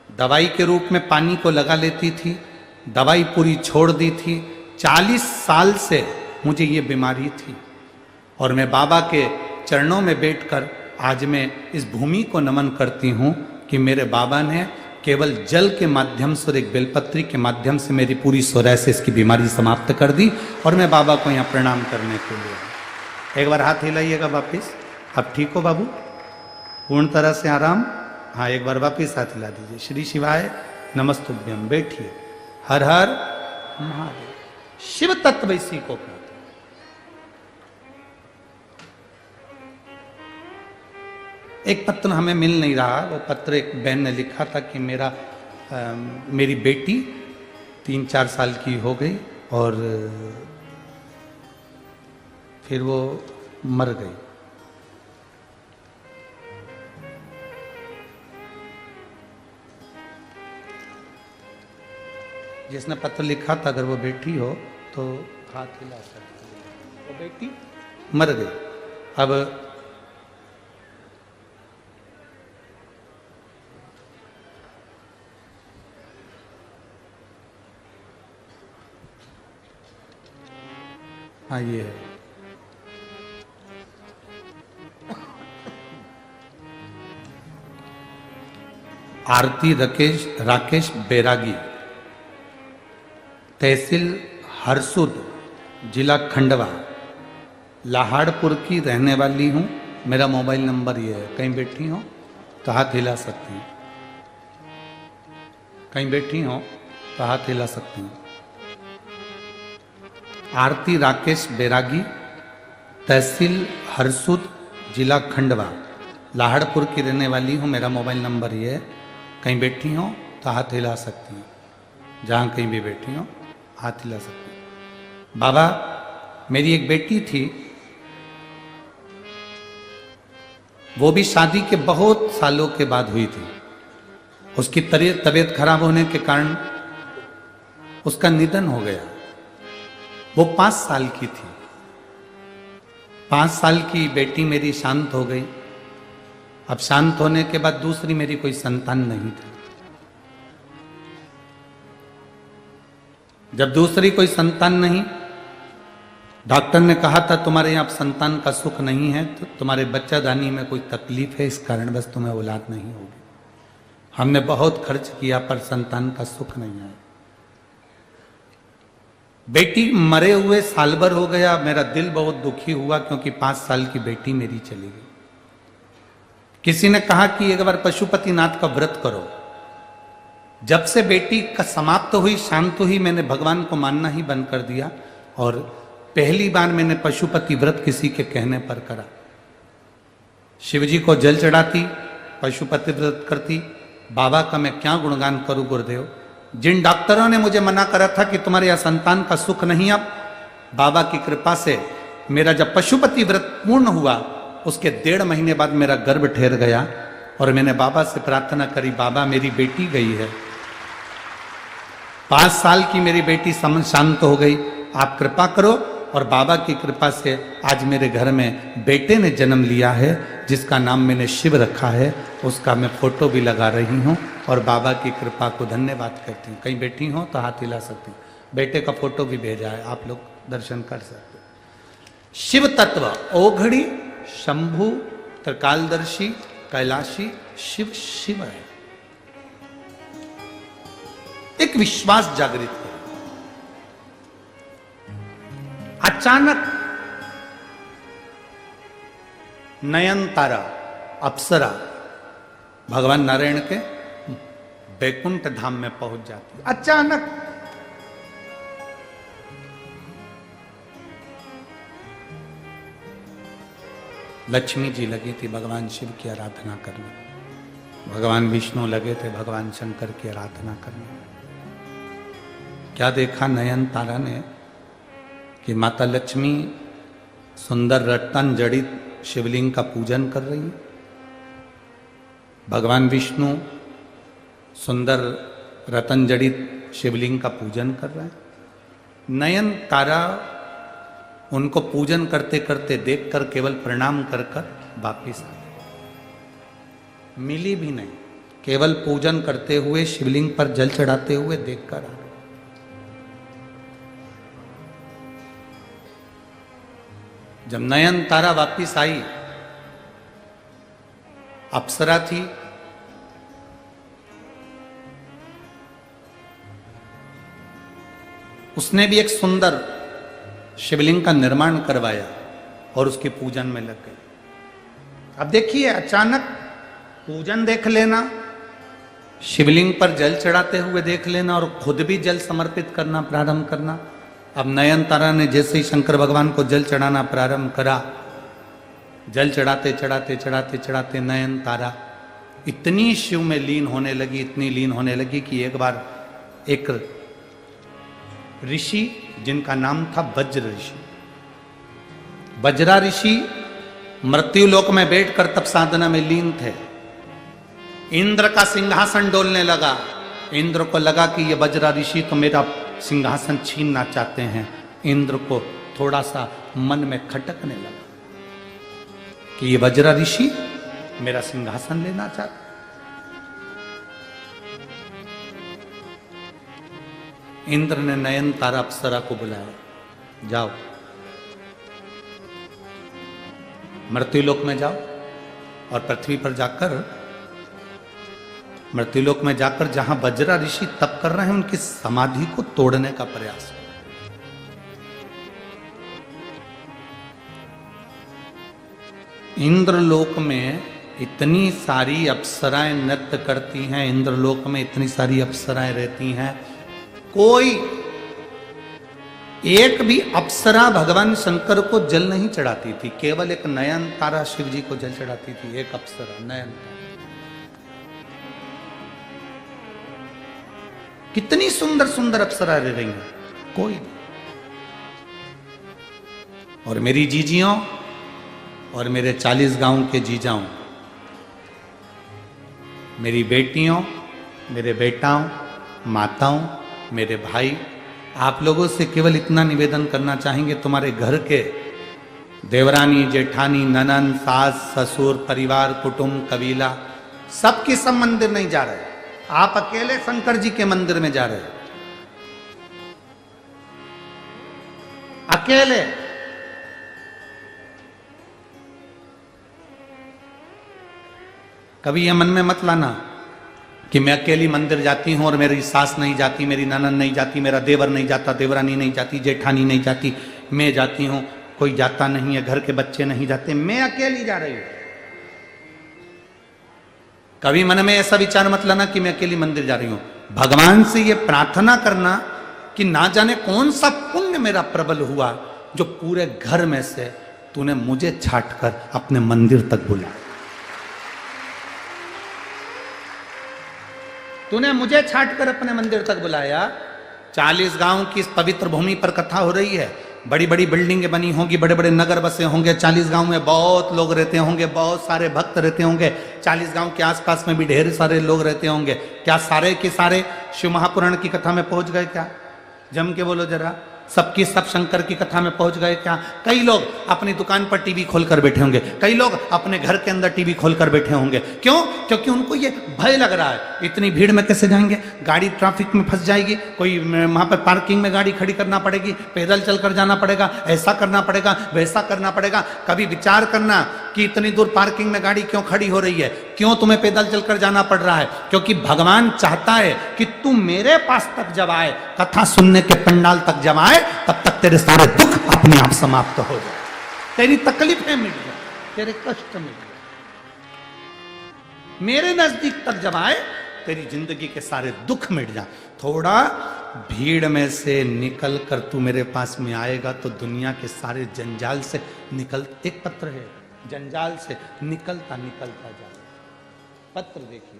दवाई के रूप में पानी को लगा लेती थी। दवाई पूरी छोड़ दी थी। 40 साल से मुझे ये बीमारी थी और मैं बाबा के चरणों में बैठकर आज मैं इस भूमि को नमन करती हूँ कि मेरे बाबा ने केवल जल के माध्यम से और एक बेलपत्री के माध्यम से मेरी पूरी सोरायसिस की बीमारी समाप्त कर दी। और मैं बाबा को यहाँ प्रणाम करने के लिए। एक बार हाथ हिलाइएगा वापिस। अब ठीक हो बाबू? पूर्ण तरह से आराम? हाँ, एक बार वापिस हाथ हिला दीजिए। श्री शिवाय नमस्तुभ्यं। बैठिए। हर हर महादेव। शिव तत्व इसी को कहते हैं। एक पत्र हमें मिल नहीं रहा। वो पत्र एक बहन ने लिखा था कि मेरी बेटी 3-4 साल की हो गई और फिर वो मर गई। जिसने पत्र लिखा था अगर वो बेटी हो तो हाथ हिला सकती है। वो बेटी मर गई। अब हाँ ये है। आरती राकेश बैरागी, तहसील हरसुद, जिला खंडवा, लाहाड़पुर की रहने वाली हूँ। मेरा मोबाइल नंबर ये है। कहीं बैठी हो तो हाथ हिला सकती हूँ। कहीं बैठी हो तो हाथ हिला सकती हूँ। आरती राकेश बैरागी, तहसील हरसुद, जिला खंडवा, लाहड़पुर की रहने वाली हूँ। मेरा मोबाइल नंबर ये है। कहीं बैठी हो तो हाथ हिला सकती हूँ। जहाँ कहीं भी बैठी हो हाथ हिला सकती हूँ। बाबा, मेरी एक बेटी थी, वो भी शादी के बहुत सालों के बाद हुई थी। उसकी तबीयत खराब होने के कारण उसका निधन हो गया। वो 5 साल की थी। 5 साल की बेटी मेरी शांत हो गई। अब शांत होने के बाद दूसरी मेरी कोई संतान नहीं थी। जब दूसरी कोई संतान नहीं, डॉक्टर ने कहा था तुम्हारे यहाँ संतान का सुख नहीं है, तो तुम्हारे बच्चादानी में कोई तकलीफ है, इस कारण बस तुम्हें औलाद नहीं होगी। हमने बहुत खर्च किया पर संतान का सुख नहीं आया। बेटी मरे हुए साल भर हो गया। मेरा दिल बहुत दुखी हुआ क्योंकि 5 साल की बेटी मेरी चली गई। किसी ने कहा कि एक बार पशुपतिनाथ का व्रत करो। जब से बेटी का समाप्त हुई, शांत हुई, मैंने भगवान को मानना ही बंद कर दिया और पहली बार मैंने पशुपति व्रत किसी के कहने पर करा। शिवजी को जल चढ़ाती, पशुपति व्रत करती। बाबा का मैं क्या गुणगान करूं गुरुदेव। जिन डॉक्टरों ने मुझे मना करा था कि तुम्हारे यहाँ संतान का सुख नहीं, अब बाबा की कृपा से मेरा जब पशुपति व्रत पूर्ण हुआ, उसके 1.5 महीने बाद मेरा गर्भ ठहर गया और मैंने बाबा से प्रार्थना करी, बाबा मेरी बेटी गई है, 5 साल की मेरी बेटी शांत हो गई, आप कृपा करो। और बाबा की कृपा से आज मेरे घर में बेटे ने जन्म लिया है, जिसका नाम मैंने शिव रखा है। उसका मैं फोटो भी लगा रही हूँ और बाबा की कृपा को धन्यवाद करती हूँ। कहीं बैठी हो तो हाथ हिला सकती हूँ। बेटे का फोटो भी भेजा है, आप लोग दर्शन कर सकते हो। शिव तत्व ओघड़ी, शंभु, त्रिकालदर्शी, कैलाशी, शिव शिव है। एक विश्वास जागृत है। अचानक नयनतारा अप्सरा भगवान नारायण के बैकुंठ धाम में पहुंच जाती है। अचानक लक्ष्मी जी लगी थी भगवान शिव की आराधना करने, भगवान विष्णु लगे थे भगवान शंकर की आराधना करने। क्या देखा नयन तारा ने कि माता लक्ष्मी सुंदर रत्न जड़ित शिवलिंग का पूजन कर रही है, भगवान विष्णु सुंदर रतन जड़ित शिवलिंग का पूजन कर रहे हैं। नयन तारा उनको पूजन करते करते देखकर केवल प्रणाम कर कर वापिस आ गए। मिली भी नहीं, केवल पूजन करते हुए शिवलिंग पर जल चढ़ाते हुए देखकर आ गए। जब नयन तारा वापिस आई, अप्सरा थी, उसने भी एक सुंदर शिवलिंग का निर्माण करवाया और उसके पूजन में लग गई। अब देखिए, अचानक पूजन देख लेना, शिवलिंग पर जल चढ़ाते हुए देख लेना और खुद भी जल समर्पित करना प्रारंभ करना। अब नयन तारा ने जैसे ही शंकर भगवान को जल चढ़ाना प्रारंभ करा, जल चढ़ाते चढ़ाते चढ़ाते चढ़ाते नयन तारा इतनी शिव में लीन होने लगी, इतनी लीन होने लगी कि एक बार एक ऋषि जिनका नाम था वज्र ऋषि, वज्रा ऋषि मृत्युलोक में बैठकर तप साधना में लीन थे। इंद्र का सिंहासन डोलने लगा, इंद्र को लगा कि ये वज्रा ऋषि तो मेरा सिंहासन छीनना चाहते हैं। इंद्र को थोड़ा सा मन में खटकने लगा कि ये वज्रा ऋषि मेरा सिंहासन लेना चाहते। इंद्र ने नयनतारा अप्सरा को बुलाया, जाओ मृत्युलोक में जाओ और पृथ्वी पर जाकर, मृत्युलोक में जाकर जहां वज्रा ऋषि तप कर रहे हैं उनकी समाधि को तोड़ने का प्रयास करो। इंद्रलोक में इतनी सारी अप्सराएं नृत्य करती हैं, इंद्रलोक में इतनी सारी अप्सराएं रहती हैं, कोई एक भी अप्सरा भगवान शंकर को जल नहीं चढ़ाती थी, केवल एक नयनतारा शिव जी को जल चढ़ाती थी। एक अप्सरा नयनतारा, कितनी सुंदर सुंदर अप्सरा रह रही हैं, कोई नहीं। और मेरी जीजियों और मेरे 40 गांव के जीजाओं, मेरी बेटियों, मेरे बेटाओं, माताओं, मेरे भाई, आप लोगों से केवल इतना निवेदन करना चाहेंगे, तुम्हारे घर के देवरानी, जेठानी, ननन, सास, ससुर, परिवार, कुटुंब, कबीला, सबके सब मंदिर नहीं जा रहे, आप अकेले शंकर जी के मंदिर में जा रहे हैं, अकेले। कभी यह मन में मत लाना कि मैं अकेली मंदिर जाती हूं और मेरी सास नहीं जाती, मेरी ननन नहीं जाती, मेरा देवर नहीं जाता, देवरानी नहीं जाती, जेठानी नहीं जाती, मैं जाती हूं, कोई जाता नहीं है, घर के बच्चे नहीं जाते, मैं अकेली जा रही हूं। कभी मन में ऐसा विचार मत लाना कि मैं अकेली मंदिर जा रही हूं। भगवान से यह प्रार्थना करना कि ना जाने कौन सा पुण्य मेरा प्रबल हुआ जो पूरे घर में से तूने मुझे छांटकर अपने मंदिर तक बुलाया, तूने मुझे छांटकर अपने मंदिर तक बुलाया। 40 गांव की इस पवित्र भूमि पर कथा हो रही है, बड़ी बड़ी बिल्डिंगें बनी होंगी, बड़े बड़े नगर बसे होंगे, 40 गांव में बहुत लोग रहते होंगे, बहुत सारे भक्त रहते होंगे, 40 गांव के आसपास में भी ढेर सारे लोग रहते होंगे। क्या सारे के सारे शिव महापुराण की कथा में पहुंच गए? क्या जम के बोलो जरा, सबकी सब शंकर की कथा में पहुंच गए क्या? कई लोग अपनी दुकान पर टीवी खोलकर बैठे होंगे, कई लोग अपने घर के अंदर टीवी खोलकर बैठे होंगे। क्यों? क्योंकि उनको ये भय लग रहा है, इतनी भीड़ में कैसे जाएंगे, गाड़ी ट्रैफिक में फंस जाएगी, कोई वहां पर पार्किंग में गाड़ी खड़ी करना पड़ेगी, पैदल चलकर जाना पड़ेगा, ऐसा करना पड़ेगा, वैसा करना पड़ेगा। कभी विचार करना कि इतनी दूर पार्किंग में गाड़ी क्यों खड़ी हो रही है, क्यों तुम्हें पैदल चलकर जाना पड़ रहा है? क्योंकि भगवान चाहता है कि तू मेरे पास तक जब आए, कथा सुनने के पंडाल तक जब आए, तब तक तेरे सारे दुख अपने आप समाप्त हो जाए, तेरी तकलीफें मिट जाए, तेरे कष्ट मिट जाए। मेरे नजदीक तक जब आए, तेरी जिंदगी के सारे दुख मिट जाए। थोड़ा भीड़ में से निकल कर तू मेरे पास में आएगा तो दुनिया के सारे जंजाल से निकल, एक पत्र है, जंजाल से निकलता निकलता जाए। पत्र देखिए,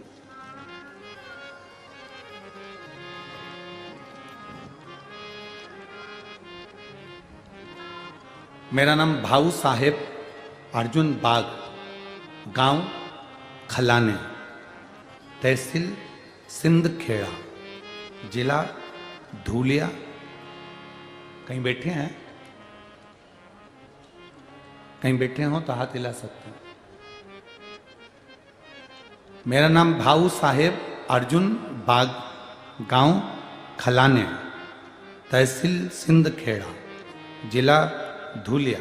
मेरा नाम भाऊ साहेब अर्जुन बाग, गांव खलाने, तहसील सिंदखेड़ा, जिला धूलिया। कहीं बैठे हैं? कहीं बैठे हो तो हाथ हिला सकते हैं। मेरा नाम भाऊ साहेब अर्जुन बाग, गांव खलाने, तहसील सिंदखेड़ा, जिला धूलिया।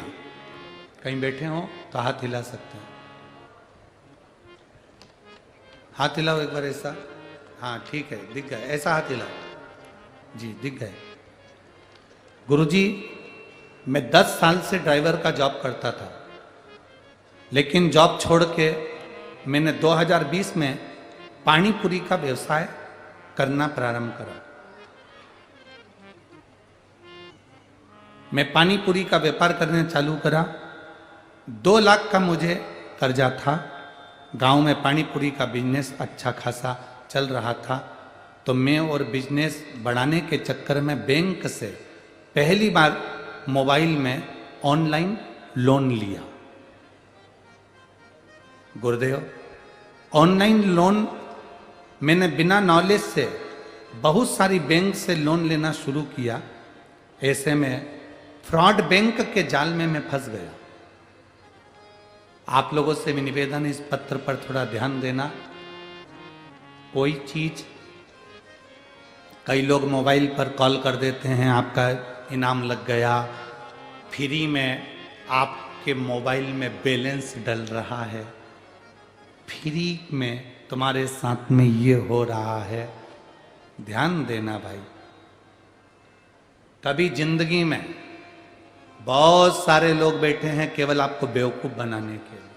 कहीं बैठे हो तो हाथ हिला सकते हैं। हाथ हिलाओ एक बार ऐसा, हाँ ठीक है, दिख गए, ऐसा हाथ हिलाओ जी, दिख गए। गुरुजी, मैं 10 साल से ड्राइवर का जॉब करता था, लेकिन जॉब छोड़ के मैंने 2020 में पानीपुरी का व्यवसाय करना प्रारंभ करा। मैं पानीपुरी का व्यापार करने चालू करा। 2 लाख का मुझे कर्जा था। गांव में पानीपुरी का बिजनेस अच्छा खासा चल रहा था, तो मैं और बिजनेस बढ़ाने के चक्कर में बैंक से पहली बार मोबाइल में ऑनलाइन लोन लिया। गुरुदेव, ऑनलाइन लोन मैंने बिना नॉलेज से बहुत सारी बैंक से लोन लेना शुरू किया। ऐसे में फ्रॉड बैंक के जाल में मैं फंस गया। आप लोगों से भी निवेदन है, इस पत्र पर थोड़ा ध्यान देना। कोई चीज, कई लोग मोबाइल पर कॉल कर देते हैं, आपका इनाम लग गया, फ्री में आपके मोबाइल में बैलेंस डल रहा है, फ्री में तुम्हारे साथ में ये हो रहा है। ध्यान देना भाई, कभी जिंदगी में बहुत सारे लोग बैठे हैं केवल आपको बेवकूफ बनाने के लिए।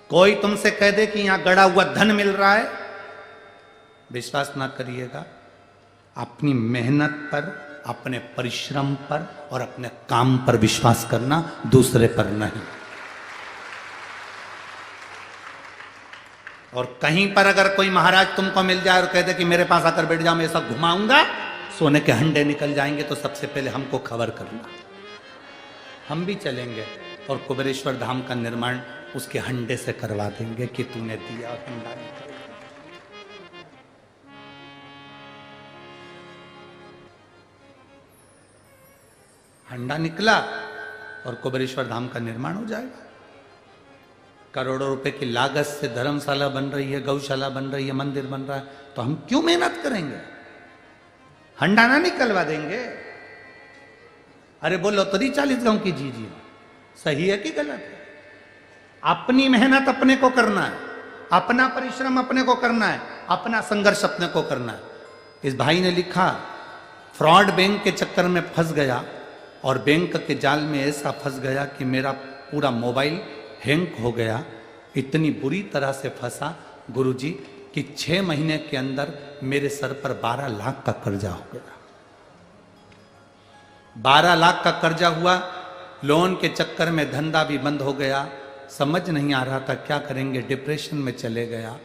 कोई तुमसे कह दे कि यहां गड़ा हुआ धन मिल रहा है, विश्वास ना करिएगा। अपनी मेहनत पर, अपने परिश्रम पर और अपने काम पर विश्वास करना, दूसरे पर नहीं। और कहीं पर अगर कोई महाराज तुमको मिल जाए और कह दे कि मेरे पास आकर बैठ जाओ, मैं ऐसा घुमाऊंगा, सोने के हंडे निकल जाएंगे, तो सबसे पहले हमको खबर करना। हम भी चलेंगे और कुबेरेश्वर धाम का निर्माण उसके हंडे से करवा देंगे कि तूने दिया और हंडा निकल। हंडा निकला और कुबेरेश्वर धाम का निर्माण हो जाएगा। करोड़ों रुपए की लागत से धर्मशाला बन रही है, गौशाला बन रही है, मंदिर बन रहा है, तो हम क्यों मेहनत करेंगे? हंडा ना निकलवा देंगे? अरे बोलो तो 40 गांव की जी सही है कि गलत है? अपनी मेहनत अपने को करना है, अपना परिश्रम अपने को करना है, अपना संघर्ष अपने को करना है। इस भाई ने लिखा, फ्रॉड बैंक के चक्कर में फंस गया और बैंक के जाल में ऐसा फंस गया कि मेरा पूरा मोबाइल हैंग हो गया। इतनी बुरी तरह से फंसा गुरुजी कि 6 महीने के अंदर मेरे सर पर 12 लाख का कर्जा हो गया। 12 लाख का कर्जा हुआ। लोन के चक्कर में धंधा भी बंद हो गया। समझ नहीं आ रहा था क्या करेंगे, डिप्रेशन में चले गया।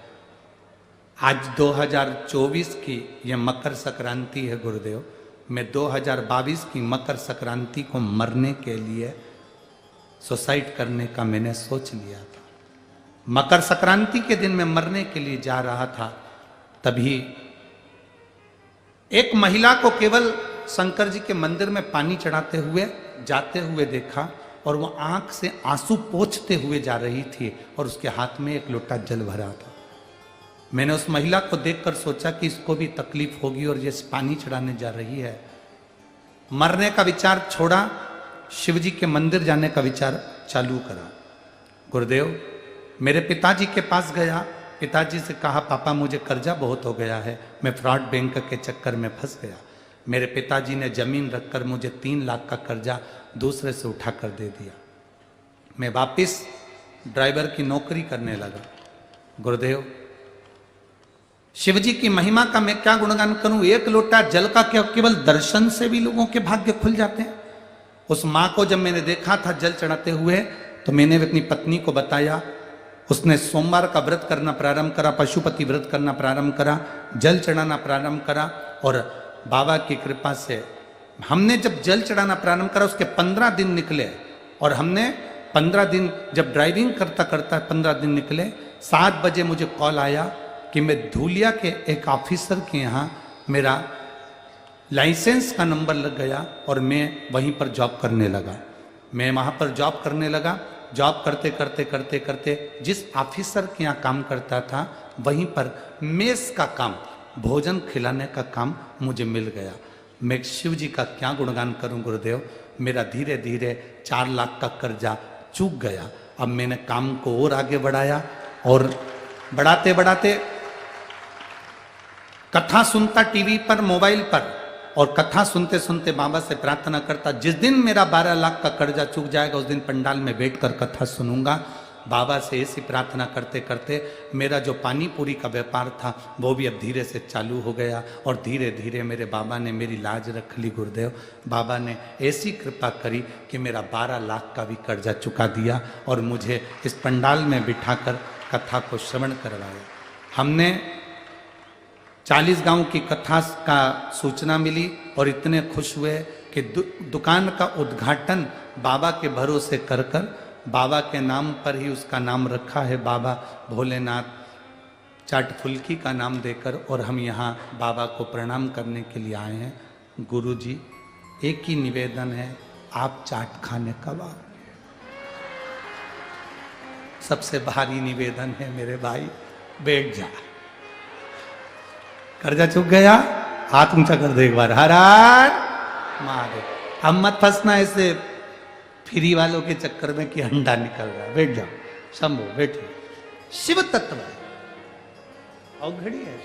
आज 2024 की यह मकर संक्रांति है गुरुदेव। मैं 2022 की मकर संक्रांति को मरने के लिए सुसाइड करने का मैंने सोच लिया था। मकर संक्रांति के दिन मैं मरने के लिए जा रहा था, तभी एक महिला को केवल शंकर जी के मंदिर में पानी चढ़ाते हुए जाते हुए देखा और वो आंख से आंसू पोंछते हुए जा रही थी और उसके हाथ में एक लोटा जल भरा था। मैंने उस महिला को देखकर सोचा कि इसको भी तकलीफ होगी और ये पानी चढ़ाने जा रही है। मरने का विचार छोड़ा, शिव जी के मंदिर जाने का विचार चालू करा। गुरुदेव, मेरे पिताजी के पास गया, पिताजी से कहा पापा मुझे कर्जा बहुत हो गया है, मैं फ्रॉड बैंक के चक्कर में फंस गया। मेरे पिताजी ने जमीन रखकर मुझे 3 लाख का कर्जा दूसरे से उठा कर दे दिया। मैं वापिस ड्राइवर की नौकरी करने लगा। गुरुदेव, शिवजी की महिमा का मैं क्या गुणगान करूं। एक लोटा जल का क्या केवल दर्शन से भी लोगों के भाग्य खुल जाते हैं। उस मां को जब मैंने देखा था जल चढ़ाते हुए, तो मैंने अपनी पत्नी को बताया। उसने सोमवार का व्रत करना प्रारंभ करा, पशुपति व्रत करना प्रारंभ करा, जल चढ़ाना प्रारंभ करा और बाबा की कृपा से हमने जब जल चढ़ाना प्रारंभ करा उसके 15 दिन निकले और हमने 15 दिन जब ड्राइविंग करता करता 15 दिन निकले। 7 बजे मुझे कॉल आया कि मैं धूलिया के एक ऑफिसर के यहाँ मेरा लाइसेंस का नंबर लग गया और मैं वहीं पर जॉब करने लगा। मैं वहाँ पर जॉब करने लगा। जॉब करते करते करते करते जिस ऑफिसर के यहाँ काम करता था वहीं पर मेस का काम, भोजन खिलाने का काम मुझे मिल गया। मैं शिव जी का क्या गुणगान करूं गुरुदेव। मेरा धीरे धीरे 4 लाख का कर्जा चूक गया। अब मैंने काम को और आगे बढ़ाया और बढ़ाते बढ़ाते कथा सुनता टीवी पर, मोबाइल पर, और कथा सुनते सुनते बाबा से प्रार्थना करता, जिस दिन मेरा 12 लाख का कर्जा चूक जाएगा उस दिन पंडाल में बैठकर कथा सुनूंगा। बाबा से ऐसी प्रार्थना करते करते मेरा जो पानी पूरी का व्यापार था वो भी अब धीरे से चालू हो गया और धीरे धीरे मेरे बाबा ने मेरी लाज रख ली। गुरुदेव, बाबा ने ऐसी कृपा करी कि मेरा 12 लाख का भी कर्जा चुका दिया और मुझे इस पंडाल में बिठाकर कथा को श्रवण करवाया। हमने 40 गांव की कथा का सूचना मिली और इतने खुश हुए कि दुकान का उद्घाटन बाबा के भरोसे कर बाबा के नाम पर ही उसका नाम रखा है, बाबा भोलेनाथ चाट फुल्की का नाम देकर और हम यहाँ बाबा को प्रणाम करने के लिए आए हैं। गुरु जी, एक ही निवेदन है, आप चाट खाने कब आओ? सबसे भारी निवेदन है मेरे भाई, बैठ जा। कर्जा चुक गया, हाथ ऊंचा कर दे एक बार, हर हर महादेव। अब मत फंसना ऐसे फ्री वालों के चक्कर में कि अंडा निकल रहा है। बैठ जाओ, शंभो बैठिए। शिव तत्व है, अवघड़ी है।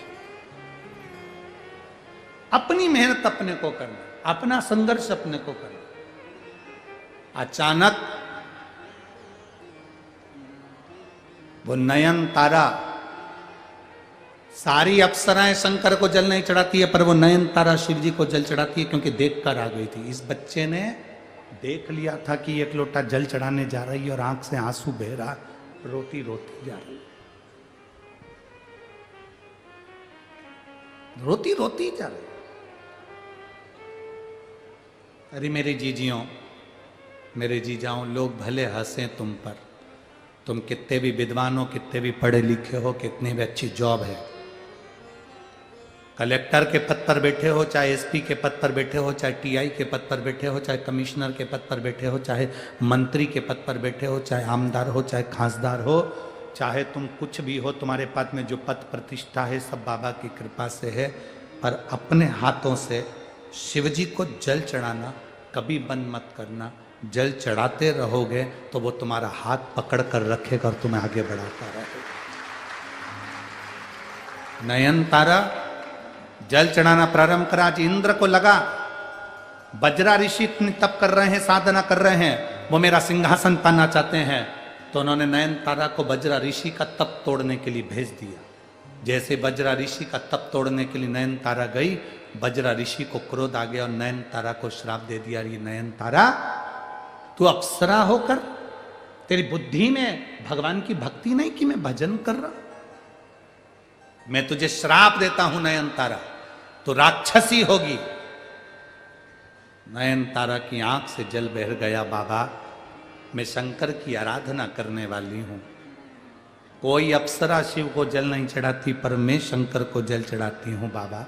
अपनी मेहनत अपने को करना, अपना संघर्ष अपने को करना। अचानक वो नयन तारा, सारी अप्सराएं शंकर को जल नहीं चढ़ाती है, पर वो नयन तारा शिव जी को जल चढ़ाती है, क्योंकि देख कर आ गई थी। इस बच्चे ने देख लिया था कि एक लोटा जल चढ़ाने जा रही है और आंख से आंसू बह रहा, रोती रोती जा रही, रोती रोती जा रही। अरे मेरे जीजियों, मेरे जीजाओं, लोग भले हंसें तुम पर, तुम कितने भी विद्वान हो, कितने भी पढ़े लिखे हो, कितनी भी अच्छी जॉब है, कलेक्टर के पद पर बैठे हो, चाहे एसपी के पद पर बैठे हो, चाहे टीआई के पद पर बैठे हो, चाहे कमिश्नर के पद पर बैठे हो, चाहे मंत्री के पद पर बैठे हो, चाहे आमदार हो, चाहे खासदार हो, चाहे तुम कुछ भी हो, तुम्हारे पास में जो पद प्रतिष्ठा है सब बाबा की कृपा से है। पर अपने हाथों से शिवजी को जल चढ़ाना कभी बंद मत करना। जल चढ़ाते रहोगे तो वो तुम्हारा हाथ पकड़ कर रखेगा और तुम्हें आगे बढ़ाता रहेगा। नयन तारा जल चढ़ाना प्रारंभ करा। आज इंद्र को लगा बजरा ऋषि इतनी तप कर रहे हैं, साधना कर रहे हैं, वो मेरा सिंहासन पाना चाहते हैं, तो उन्होंने नयन तारा को बजरा ऋषि का तप तोड़ने के लिए भेज दिया। जैसे बजरा ऋषि का तप तोड़ने के लिए नयन तारा गई, बजरा ऋषि को क्रोध आ गया और नयन तारा को श्राप दे दिया। ये नयन तारा, तू अप्सरा होकर तेरी बुद्धि में भगवान की भक्ति नहीं कि मैं भजन कर रहा, मैं तुझे श्राप देता हूं नयन तारा, तो राक्षसी होगी। नयन तारा की आंख से जल बह गया। बाबा, मैं शंकर की आराधना करने वाली हूं, कोई अप्सरा शिव को जल नहीं चढ़ाती, पर मैं शंकर को जल चढ़ाती हूं बाबा।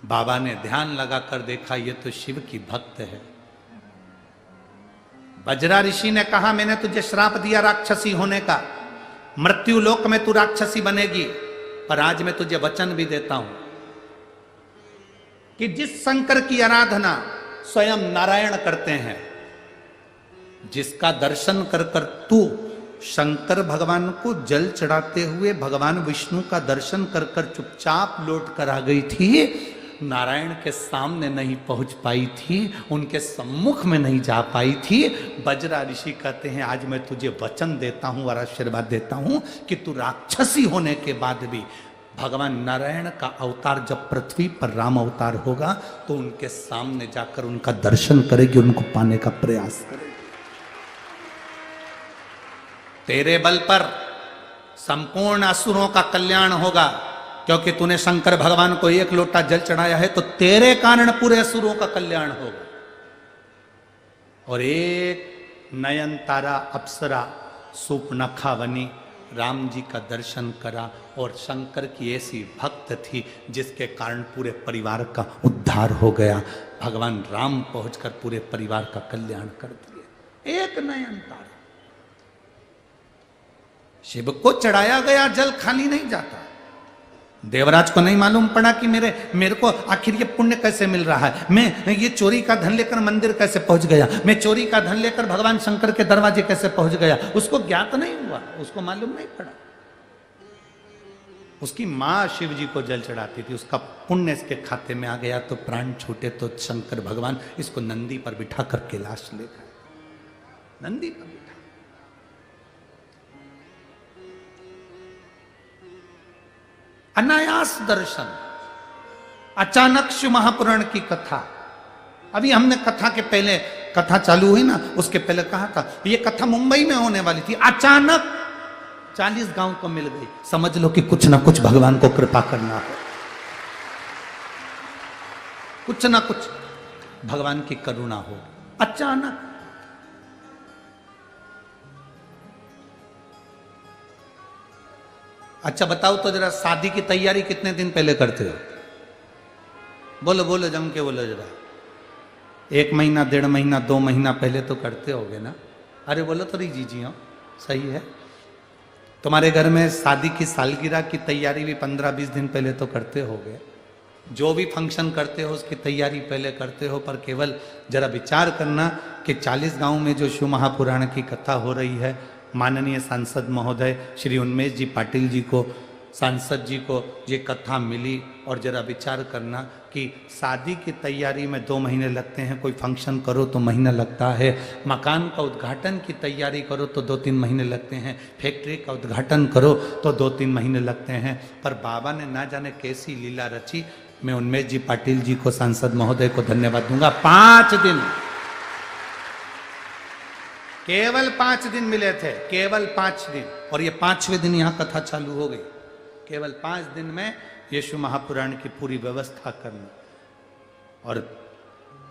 बाबा ने ध्यान लगाकर देखा, ये तो शिव की भक्त है। बजरा ऋषि ने कहा, मैंने तुझे श्राप दिया राक्षसी होने का, मृत्यु लोक में तू राक्षसी बनेगी, पर आज मैं तुझे वचन भी देता हूं कि जिस शंकर की आराधना स्वयं नारायण करते हैं, जिसका दर्शन कर कर तू शंकर भगवान को जल चढ़ाते हुए भगवान विष्णु का दर्शन कर कर चुपचाप लौट कर आ गई थी, नारायण के सामने नहीं पहुंच पाई थी, उनके सम्मुख में नहीं जा पाई थी। बजरा ऋषि कहते हैं, आज मैं तुझे वचन देता हूं और आशीर्वाद देता हूं कि तू राक्षसी होने के बाद भी भगवान नारायण का अवतार जब पृथ्वी पर राम अवतार होगा तो उनके सामने जाकर उनका दर्शन करेगी, उनको पाने का प्रयास करेगी। तेरे बल पर संपूर्ण असुरों का कल्याण होगा, क्योंकि तूने शंकर भगवान को एक लोटा जल चढ़ाया है, तो तेरे कारण पूरे असुरों का कल्याण होगा। और एक नयन तारा अप्सरा सूपनखा बनी, राम जी का दर्शन करा, और शंकर की ऐसी भक्त थी जिसके कारण पूरे परिवार का उद्धार हो गया। भगवान राम पहुंचकर पूरे परिवार का कल्याण कर दिए। एक नयन तारा, शिव को चढ़ाया गया जल खाली नहीं जाता। देवराज को नहीं मालूम पड़ा कि मेरे को आखिर ये पुण्य कैसे मिल रहा है, मैं ये चोरी का धन लेकर मंदिर कैसे पहुंच गया, मैं चोरी का धन लेकर भगवान शंकर के दरवाजे कैसे पहुंच गया, उसको ज्ञात नहीं हुआ, उसको मालूम नहीं पड़ा। उसकी मां शिव जी को जल चढ़ाती थी, उसका पुण्य इसके खाते में आ गया, तो प्राण छूटे तो शंकर भगवान इसको नंदी पर बिठा कर कैलाश ले गए। नंदी पर बिठा, अनायास दर्शन। अचानक शिव महापुराण की कथा, अभी हमने कथा के पहले, कथा चालू हुई ना, उसके पहले कहा था ये कथा मुंबई में होने वाली थी, अचानक 40 गांव को मिल गई। समझ लो कि कुछ ना कुछ भगवान को कृपा करना है, कुछ ना कुछ भगवान की करुणा हो। अचानक अच्छा बताओ तो जरा, शादी की तैयारी कितने दिन पहले करते हो? बोलो बोलो, जम के बोलो जरा। 1 महीना, 1.5 महीना, 2 महीना पहले तो करते होगे ना? अरे बोलो तो रही जी हो, सही है। तुम्हारे घर में शादी की सालगिरह की तैयारी भी 15-20 दिन पहले तो करते होगे। जो भी फंक्शन करते हो उसकी तैयारी पहले करते हो, पर केवल जरा विचार करना कि 40 गांव में जो शिव महापुराण की कथा हो रही है, माननीय सांसद महोदय श्री उन्मेष जी पाटिल जी को, सांसद जी को ये कथा मिली, और जरा विचार करना कि शादी की तैयारी में 2 महीने लगते हैं, कोई फंक्शन करो तो महीना लगता है, मकान का उद्घाटन की तैयारी करो तो 2-3 महीने लगते हैं, फैक्ट्री का उद्घाटन करो तो 2-3 महीने लगते हैं। पर बाबा ने ना जाने कैसी लीला रची। मैं उन्मेष जी पाटिल जी को, सांसद महोदय को धन्यवाद दूंगा। 5 दिन, केवल 5 दिन मिले थे, केवल 5 दिन, और ये 5वें दिन यहां कथा चालू हो गई। केवल 5 दिन में यीशु महापुराण की पूरी व्यवस्था करना। और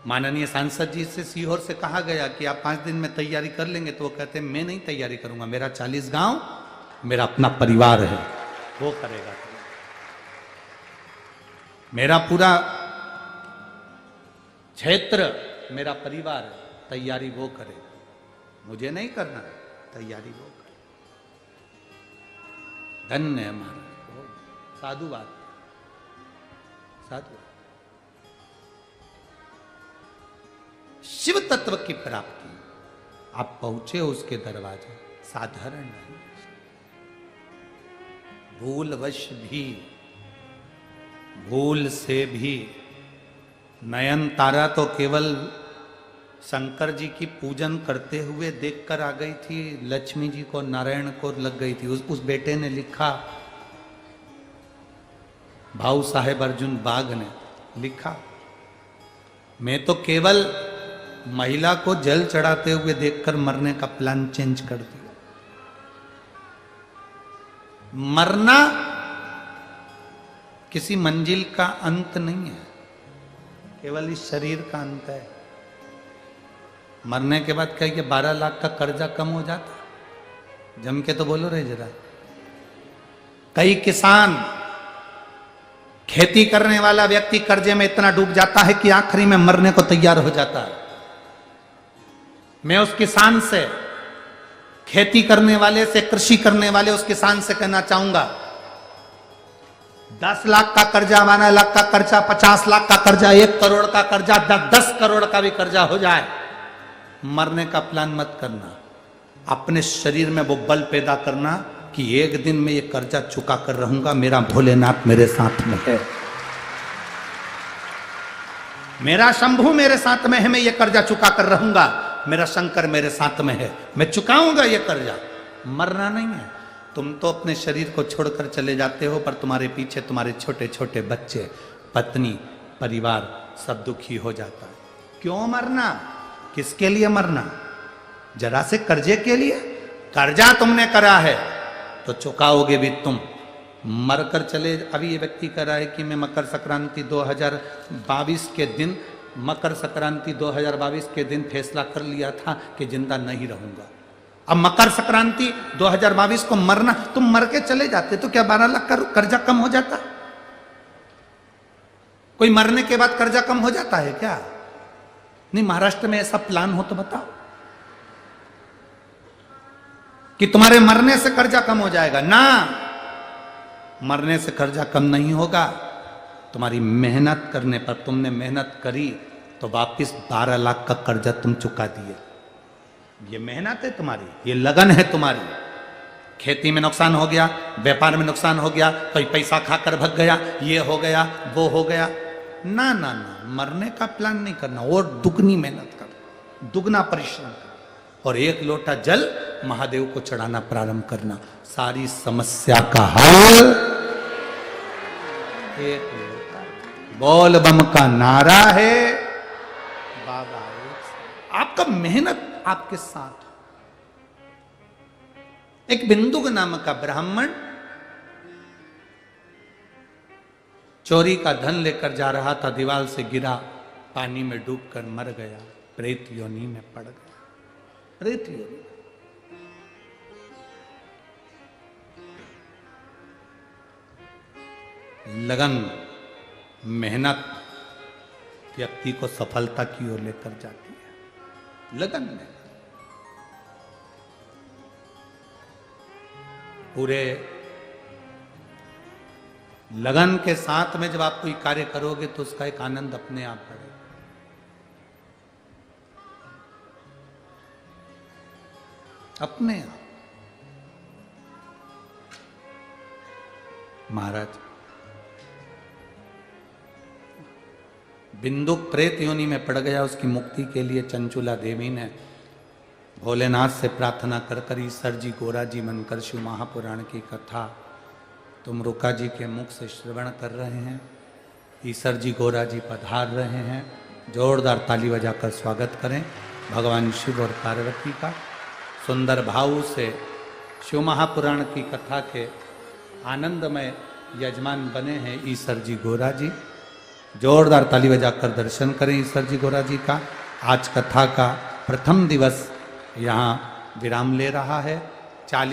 माननीय सांसद जी से सीहोर से कहा गया कि आप 5 दिन में तैयारी कर लेंगे, तो वो कहते हैं मैं नहीं तैयारी करूंगा, मेरा 40 गांव मेरा अपना परिवार है, वो करेगा। मेरा पूरा क्षेत्र मेरा परिवार है, तैयारी वो करे, मुझे नहीं करना, तैयारी वो करे। धन्य है महाराज, साधु बात, साधु। शिव तत्व की प्राप्ति, आप पहुंचे उसके दरवाजे, साधारण नहीं। भूलवश भी, भूल से भी नयन तारा तो केवल शंकर जी की पूजन करते हुए देखकर आ गई थी, लक्ष्मी जी को, नारायण को लग गई थी। उस बेटे ने लिखा, भाऊ साहेब अर्जुन बाग ने लिखा, मैं तो केवल महिला को जल चढ़ाते हुए देखकर मरने का प्लान चेंज कर दिया। मरना किसी मंजिल का अंत नहीं है, केवल इस शरीर का अंत है। मरने के बाद क्या ये 12 लाख का कर्जा कम हो जाता? जम के तो बोलो रे जरा। कई किसान, खेती करने वाला व्यक्ति कर्जे में इतना डूब जाता है कि आखिरी में मरने को तैयार हो जाता है। मैं उस किसान से, खेती करने वाले से, कृषि करने वाले उस किसान से कहना चाहूंगा, 10 लाख का कर्जा, 12 लाख का कर्जा, 50 लाख का कर्जा, 1 करोड़ का कर्जा, 10 करोड़ का भी कर्जा हो जाए, मरने का प्लान मत करना। अपने शरीर में वो बल पैदा करना कि एक दिन मैं ये कर्जा चुका कर रहूंगा, मेरा भोलेनाथ मेरे साथ में है, मेरा शंभू मेरे साथ में है, मैं ये कर्जा चुका कर रहूंगा, मेरा शंकर मेरे साथ में है, मैं चुकाऊंगा ये कर्जा। मरना नहीं है। तुम तो अपने शरीर को छोड़कर चले जाते हो, पर तुम्हारे पीछे तुम्हारे छोटे छोटे बच्चे, पत्नी, परिवार सब दुखी हो जाता है। क्यों मरना? किसके लिए मरना? जरा से कर्जे के लिए? कर्जा तुमने करा है तो चुकाओगे भी तुम। मरकर चले, अभी ये व्यक्ति कह रहा है कि मैं मकर संक्रांति 2022 के दिन, मकर संक्रांति 2022 के दिन फैसला कर लिया था कि जिंदा नहीं रहूंगा। अब मकर संक्रांति 2022 को मरना, तुम मर के चले जाते तो क्या 12 लाख का कर्जा कम हो जाता? कोई मरने के बाद कर्जा कम हो जाता है क्या? नहीं। महाराष्ट्र में ऐसा प्लान हो तो बताओ कि तुम्हारे मरने से कर्जा कम हो जाएगा। ना, मरने से कर्जा कम नहीं होगा। तुम्हारी मेहनत करने पर, तुमने मेहनत करी तो वापिस 12 लाख का कर्जा तुम चुका दिए। ये मेहनत है तुम्हारी, ये लगन है तुम्हारी। खेती में नुकसान हो गया, व्यापार में नुकसान हो गया, कोई पैसा खाकर भग गया, ये हो गया, वो हो गया। ना ना ना, मरने का प्लान नहीं करना, और दुगनी मेहनत कर, दुगना परिश्रम कर, और 1 लोटा जल महादेव को चढ़ाना प्रारंभ करना। सारी समस्या का हल 1 लोटा बोल बम का नारा है। बाबा आपका मेहनत आपके साथ। एक बिंदुक नाम का ब्राह्मण चोरी का धन लेकर जा रहा था, दीवार से गिरा, पानी में डूबकर मर गया, प्रेत योनि में पड़ गया। प्रेत योनि। लगन, मेहनत व्यक्ति को सफलता की ओर लेकर जाती है। लगन में पूरे लगन के साथ में जब आप कोई कार्य करोगे तो उसका एक आनंद अपने आप बढ़ेगा। अपने आप। महाराज बिंदु प्रेत योनि में पड़ गया, उसकी मुक्ति के लिए चंचुला देवी ने भोलेनाथ से प्रार्थना कर कर ईसर जी गोरा जी मनकर शिव महापुराण की कथा तुम रुका जी के मुख से श्रवण कर रहे हैं। ईसर जी गोरा जी पधार रहे हैं। जोरदार ताली बजाकर स्वागत करें भगवान शिव और पार्वती का। सुंदर भाव से शिव महापुराण की कथा के आनंदमय यजमान बने हैं ईसर जी गोरा जी। जोरदार ताली बजाकर दर्शन करें ईसर जी गोरा जी का। आज कथा का प्रथम दिवस यहाँ विराम ले रहा है। 40